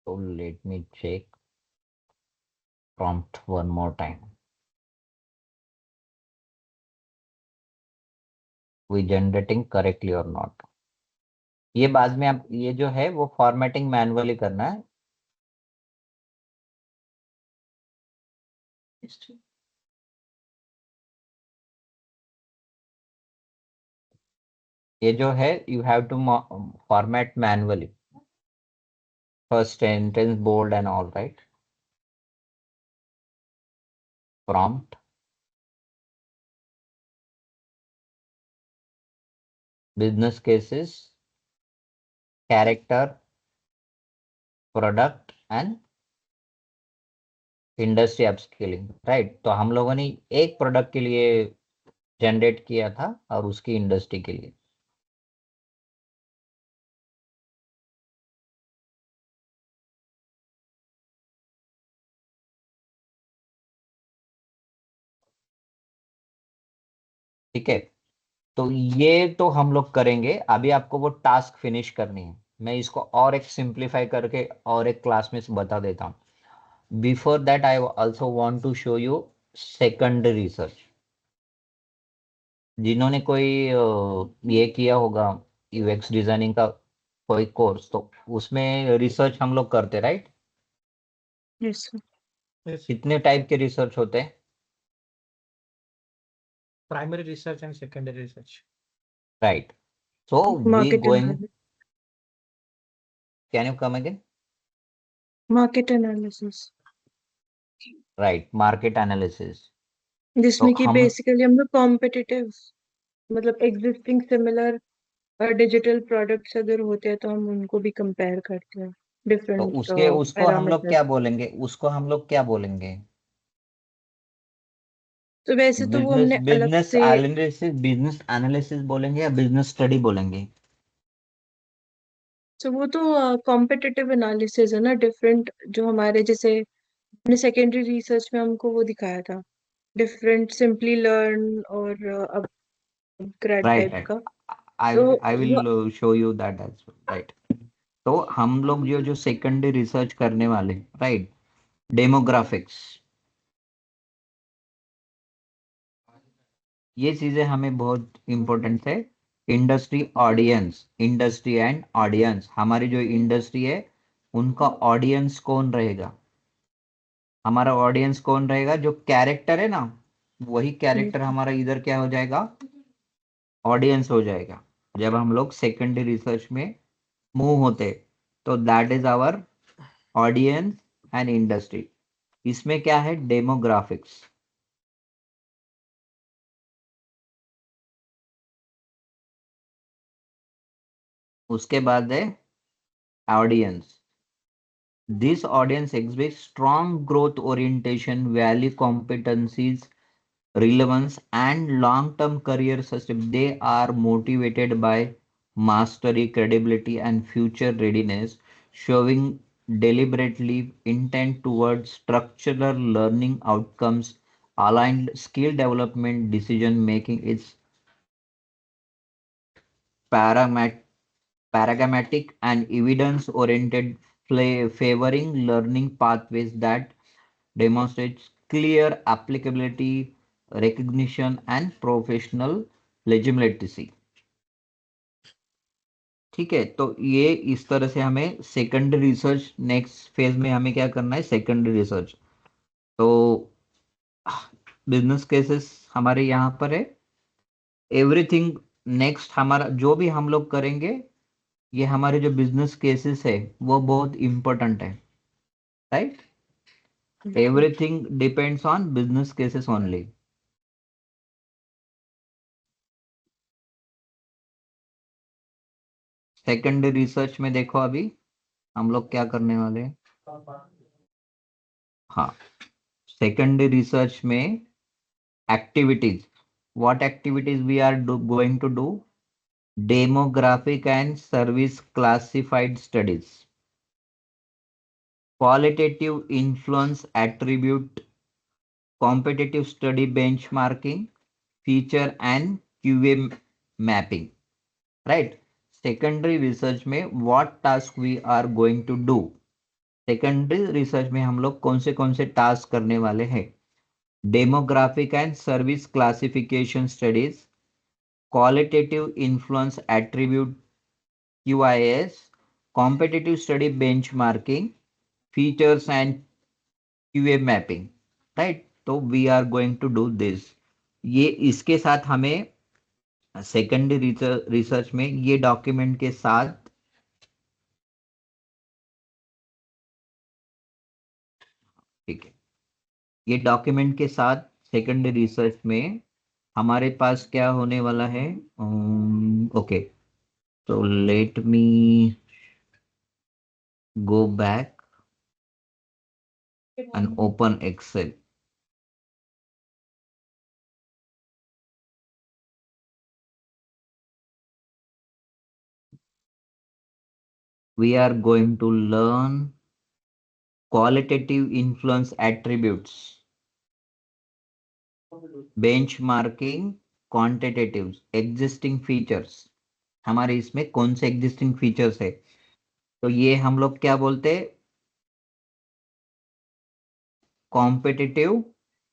So let me check prompt one more time. We generating correctly or not? ये बाद में आप ये जो है वो फॉर्मेटिंग मैनुअली करना है। ये जो है you have to format manually, first sentence bold and all, right. Prompt business cases, character, product and industry upskilling, right. तो हम लोगों ने एक प्रोडक्ट के लिए जनरेट किया था और उसकी इंडस्ट्री के लिए। ठीक है, तो ये तो हम लोग करेंगे। अभी आपको वो टास्क फिनिश करनी है। मैं इसको और एक सिंप्लीफाई करके और एक क्लास में बता देता हूँ। Before that I also want to show you secondary research. जिन्होंने कोई ये किया होगा यूएक्स डिजाइनिंग का कोई कोर्स, तो उसमें रिसर्च हम लोग करते, राइट। Yes sir. Yes, कितने टाइप के रिसर्च होते हैं? primary research and secondary research. Right. So we market going, can you come again? Market analysis, right, market analysis. तो जिसमें कि हम बेसिकली हम लोग कॉम्पिटिटिव मतलब एग्जिस्टिंग सिमिलर डिजिटल प्रोडक्ट्स अगर होते हैं तो हम उनको भी कंपेयर करते हैं तो डिफरेंट उसको हम लोग पैरामीटर। क्या बोलेंगे? उसको हम लोग क्या बोलेंगे? तो वैसे तो वो बिजनेस हमने अलग बिजनेस से, एनालिसिस, बिजनेस एनालिसिस बोलेंगे या बिजनेस स्टडी बोलेंगे? तो वो तो कॉम्पिटिटिव एनालिसिस है ना, डिफरेंट जो हमारे जैसे हमने सेकेंडरी रिसर्च में हमको वो दिखाया था डिफरेंट सिंपली लर्न और अपग्रेड राइट टाइप राइट, का। आई तो आई वो will show you that as, right. तो हम लोग जो जो सेकेंडरी रिसर्च करने वाले, राइट, डेमोग्राफिक्स, ये चीजें हमें बहुत इंपॉर्टेंट है। Industry audience, industry and audience, हमारी जो इंडस्ट्री है उनका ऑडियंस कौन रहेगा? हमारा ऑडियंस कौन रहेगा? जो कैरेक्टर है ना, वही कैरेक्टर हमारा इधर क्या हो जाएगा? ऑडियंस हो जाएगा। जब हम लोग सेकेंडरी रिसर्च में मूव होते, तो that is our audience and industry. इसमें क्या है? डेमोग्राफिक्स। उसके बाद है audience. This audience exhibits strong growth orientation, value competencies, relevance, and long-term career success. They are motivated by mastery, credibility, and future readiness, showing deliberately intent towards structural learning outcomes, aligned skill development, decision making. It's paramet pragmatic and evidence oriented, favoring learning pathways that demonstrates clear applicability, recognition, and professional लेजिमलेटिसी। ठीक है, तो ये इस तरह से हमें secondary research, next phase में हमें क्या करना है, सेकेंडरी रिसर्च। तो बिजनेस केसेस हमारे यहाँ पर है, एवरीथिंग। नेक्स्ट हमारा जो भी हम लोग करेंगे, ये हमारे जो बिजनेस केसेस है वो बहुत इंपॉर्टेंट है, right. Everything depends on business cases only. Secondary research में देखो अभी हम लोग क्या करने वाले हैं। हाँ, सेकेंडरी रिसर्च में activities, what activities we are going to do, demographic and service classified studies, qualitative influence attribute, competitive study benchmarking, feature and QA mapping, right. Secondary research में what task we are going to do, secondary research में हम लोग कौन से task करने वाले हैं। Demographic and service classification studies, qualitative influence attribute QIS, competitive study benchmarking, features and QA mapping, right। तो we are going to do this। ये इसके साथ हमें सेकेंडरी रिसर्च में ये डॉक्यूमेंट के साथ, ठीक है, ये डॉक्यूमेंट के साथ सेकेंडरी रिसर्च में हमारे पास क्या होने वाला है। ओके, तो let me go back and open Excel। We are going to learn qualitative influence attributes, benchmarking, quantitative, existing features। हमारे इसमें कौन से एग्जिस्टिंग फीचर्स है, तो ये हम लोग क्या बोलते हैं, competitive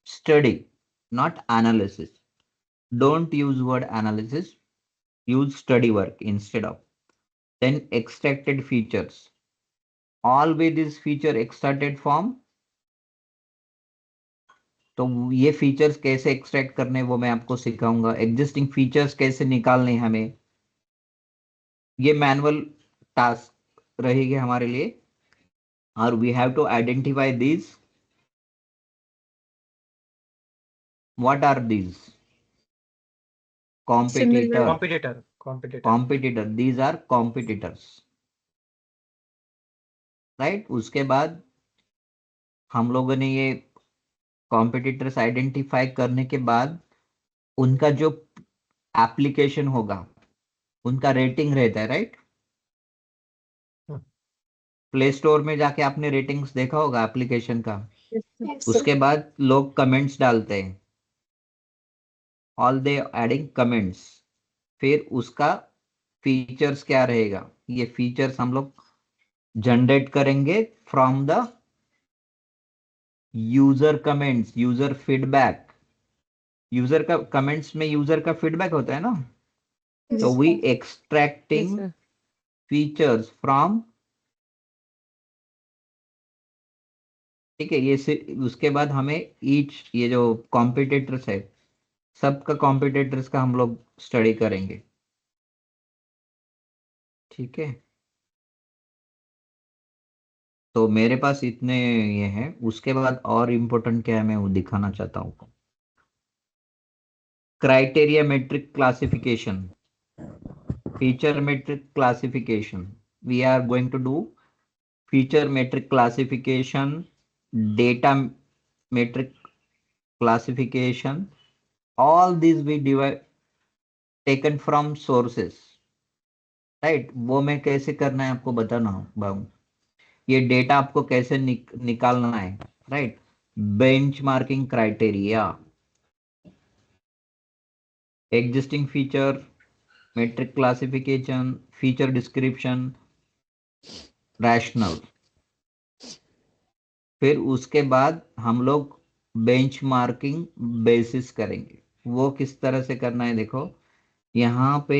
study, not analysis. Don't use word analysis, use study work instead of। Then extracted features, all with this feature extracted from। तो ये फीचर्स कैसे एक्सट्रैक्ट करने वो मैं आपको सिखाऊंगा। एग्जिस्टिंग फीचर्स कैसे निकालने हमें, ये मैनुअल टास्क रहेगी हमारे लिए। और we have to identify this, what are this, Similar. Competitor, competitor competitor, these are competitors, right. उसके बाद हम लोगों ने ये कॉम्पिटिटर्स आइडेंटिफाई करने के बाद उनका जो एप्लीकेशन होगा उनका रेटिंग रहता है, राइट। प्ले स्टोर में जाके आपने रेटिंग्स देखा होगा एप्लीकेशन का। Yes, sir. Yes, sir. उसके बाद लोग कमेंट्स डालते हैं, ऑल दे एडिंग कमेंट्स। फिर उसका फीचर्स क्या रहेगा, ये फीचर्स हम लोग जनरेट करेंगे from the user comments, user feedback. User का कमेंट्स में यूजर का फीडबैक होता है ना, तो we Yes, extracting sir. Features from, ठीक है। उसके बाद हमें ईच, ये जो कॉम्पिटिटर्स है सबका कॉम्पिटिटर्स का हम लोग स्टडी करेंगे, ठीक है। तो मेरे पास इतने ये हैं। उसके बाद और इम्पोर्टेंट क्या है मैं वो दिखाना चाहता हूँ। Criteria metric classification, feature metric classification, we are going to do feature metric classification, data metric classification, all these we divide taken from sources, right. वो मैं कैसे करना है आपको बताना बाबू। ये डेटा आपको कैसे निकालना है, right. Benchmarking criteria, existing feature, metric classification, feature description, rationale. फिर उसके बाद हम लोग बेंचमार्किंग बेसिस करेंगे। वो किस तरह से करना है देखो, यहाँ पे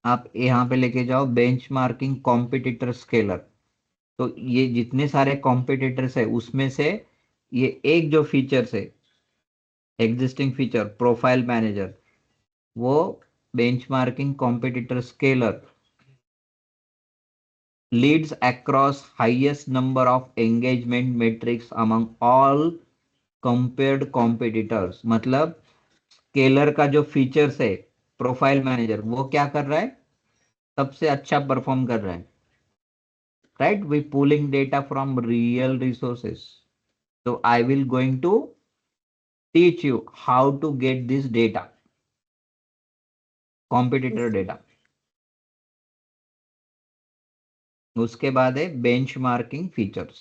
आप यहाँ पे लेके जाओ बेंचमार्किंग कॉम्पिटिटर स्केलर। तो ये जितने सारे कॉम्पिटिटर्स है उसमें से ये एक जो फीचर्स है एग्जिस्टिंग फीचर प्रोफाइल मैनेजर, वो benchmarking competitor scalar leads across highest number of engagement metrics among all compared competitors। मतलब स्केलर का जो फीचर्स है प्रोफाइल मैनेजर वो क्या कर रहा है, सबसे अच्छा परफॉर्म कर रहा है, right. We pulling data from real resources. so I will going to teach you how to get this data, competitor data। उसके बाद है बेंचमार्किंग फीचर्स,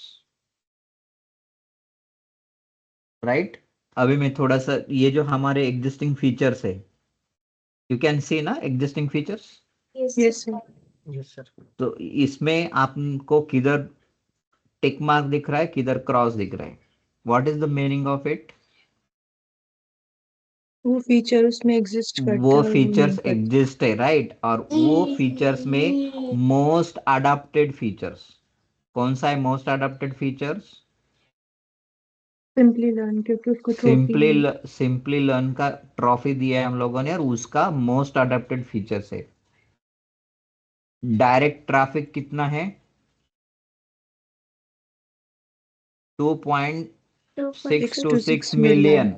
राइट। अभी मैं थोड़ा सा ये जो हमारे एग्जिस्टिंग फीचर्स है, यू कैन सी ना existing features. Yes sir. Yes sir. तो इसमें आपको किधर टिक मार्क दिख रहा है, किधर क्रॉस दिख रहा है, what is the meaning of it. वो फीचर उसमें एग्जिस्ट करता वो है और वो फीचर्स नहीं करता। एग्जिस्ट है, राइट। और वो फीचर्स में मोस्ट अडॉप्टेड फीचर्स कौन सा है, most adopted features simply learn, क्योंकि उसको ट्रॉफी सिंपली है। सिंपली लर्न का ट्रॉफी दिया है हम लोगों ने और उसका मोस्ट अडॉप्टेड फीचर्स है। डायरेक्ट ट्रैफिक कितना है, 2.626 6 million, million.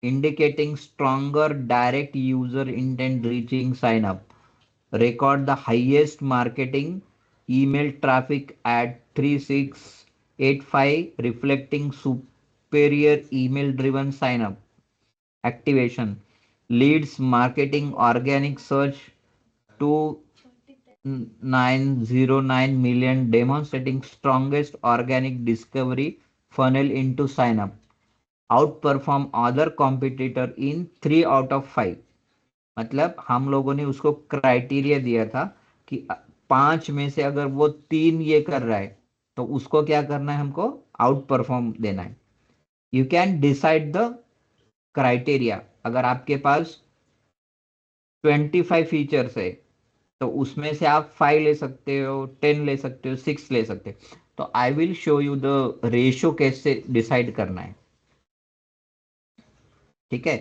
indicating stronger direct user intent reaching sign up, record the highest marketing email traffic at 3685, reflecting superior email driven sign up activation, leads marketing organic search to 909 million, demonstrating strongest organic discovery funnel into sign up, outperform other competitor in 3 out of 5। मतलब हम लोगों ने उसको criteria दिया था कि 5 में से अगर वो 3 ये कर रहा है तो उसको क्या करना है, हमको आउट परफॉर्म देना है। You can decide the criteria. अगर आपके पास 25 फीचर्स है तो उसमें से आप 5 ले सकते हो, 10 ले सकते हो, 6 ले सकते हो। तो I will show you the ratio कैसे डिसाइड करना है, ठीक है।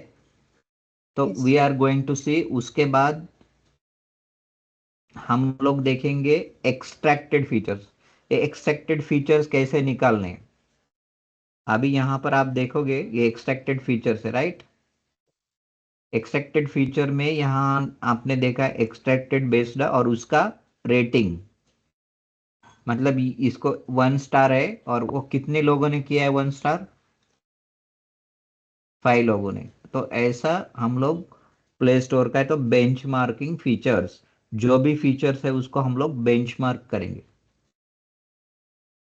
तो yes. We are going to see, उसके बाद हम लोग देखेंगे एक्सट्रैक्टेड फीचर्स। ये एक्सट्रैक्टेड फीचर्स कैसे निकालने हैं। अभी यहां पर आप देखोगे ये एक्सट्रैक्टेड फीचर्स है, राइट। एक्सट्रैक्टेड फीचर में यहां आपने देखा एक्सट्रैक्टेड बेस्ड और उसका रेटिंग, मतलब इसको 1 स्टार है और वो कितने लोगों ने किया है 1 स्टार, 5 लोगों ने। तो ऐसा हम लोग प्ले स्टोर का है। तो बेंचमार्किंग फीचर्स, जो भी फीचर्स है उसको हम लोग बेंचमार्क करेंगे।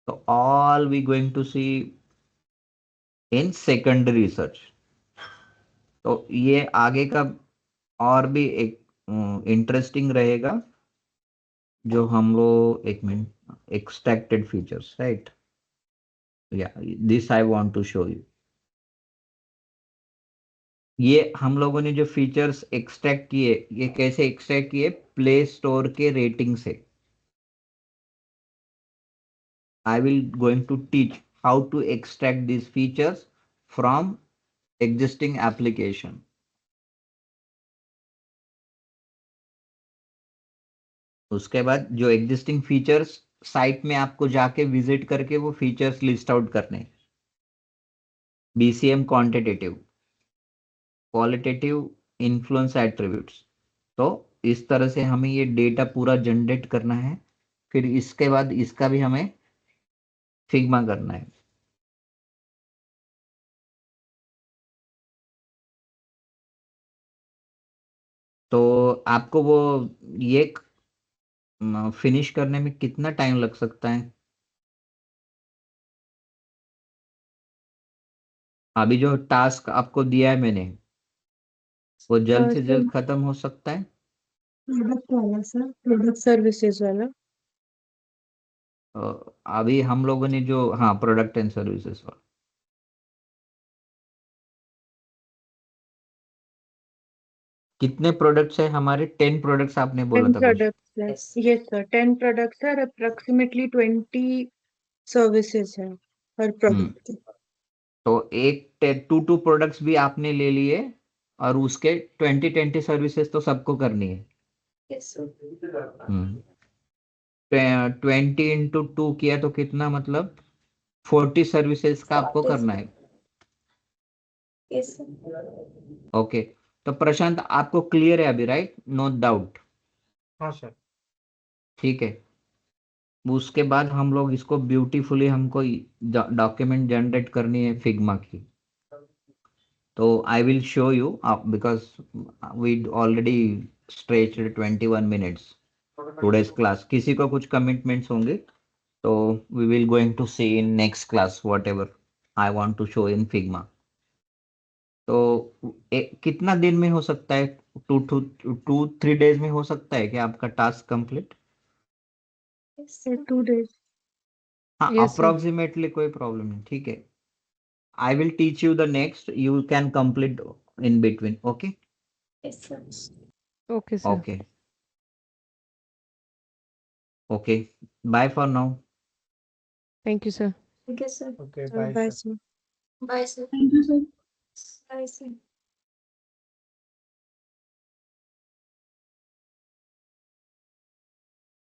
तो all we going to see in secondary research. तो ये आगे का और भी एक इंटरेस्टिंग रहेगा, जो हम लोग एक मिनट एक्सट्रैक्टेड फीचर्स, राइट। या this I want to show you. ये हम लोगों ने जो फीचर्स एक्सट्रैक्ट किए, ये कैसे एक्सट्रैक्ट किए, प्ले स्टोर के रेटिंग से। I will going to teach how to extract these features from existing application. उसके बाद जो एग्जिस्टिंग फीचर्स साइट में आपको जाके विजिट करके वो फीचर्स लिस्ट आउट करने, BCM quantitative qualitative influence attributes. तो इस तरह से हमें ये डेटा पूरा जनरेट करना है। फिर इसके बाद इसका भी हमें फिग्मा करना है। तो आपको वो ये फिनिश करने में कितना टाइम लग सकता है। अभी जो टास्क आपको दिया है मैंने, वो जल्द से सर जल्द खत्म हो सकता है। प्रोडक्ट वाला सर, प्रोडक्ट सर्विसेज वाला। अभी हम लोगों ने जो, हाँ, प्रोडक्ट एंड सर्विसेज वाला। कितने प्रोडक्ट्स है हमारे? 10 प्रोडक्ट्स आपने बोला 10 था कुछ। प्रोडक्ट्स है। Yes. यस सर, 10 प्रोडक्ट्स है और अप्रोक्सीमेटली 20 सर्विसेज है हर प्रोडक्ट की। तो एक 2 प्रोडक्ट्स भी आपने ले लिए और उसके 20 सर्विसेज तो सबको करनी है। Yes, sir. 20 इंटू 2 किया तो कितना, मतलब 40 सर्विसेज का आपको 40 करना है। Yes, sir. ओके, तो प्रशांत आपको क्लियर है अभी, राइट? No doubt. हाँ सर। ठीक है, उसके बाद हम लोग इसको ब्यूटीफुली हमको डॉक्यूमेंट जनरेट करनी है फिग्मा की। तो I will show you because we already stretched 21 minutes today's class. किसी को कुछ कमिटमेंट्स होंगे तो we will going to see in next class whatever I want to show in Figma. तो कितना दिन में हो सकता है? 2-3 डेज में हो सकता है कि आपका task complete? Yes, sir. 2 days। हाँ, Yes, sir. अप्रोक्सीमेटली कोई प्रॉब्लम नहीं, ठीक है। I will teach you the next, you can complete in between. Okay Yes, sir. Okay, sir. Okay okay, bye for now. Thank you, sir. Thank you, sir. Okay, bye bye sir. Bye, sir. Thank you, sir. Bye, sir.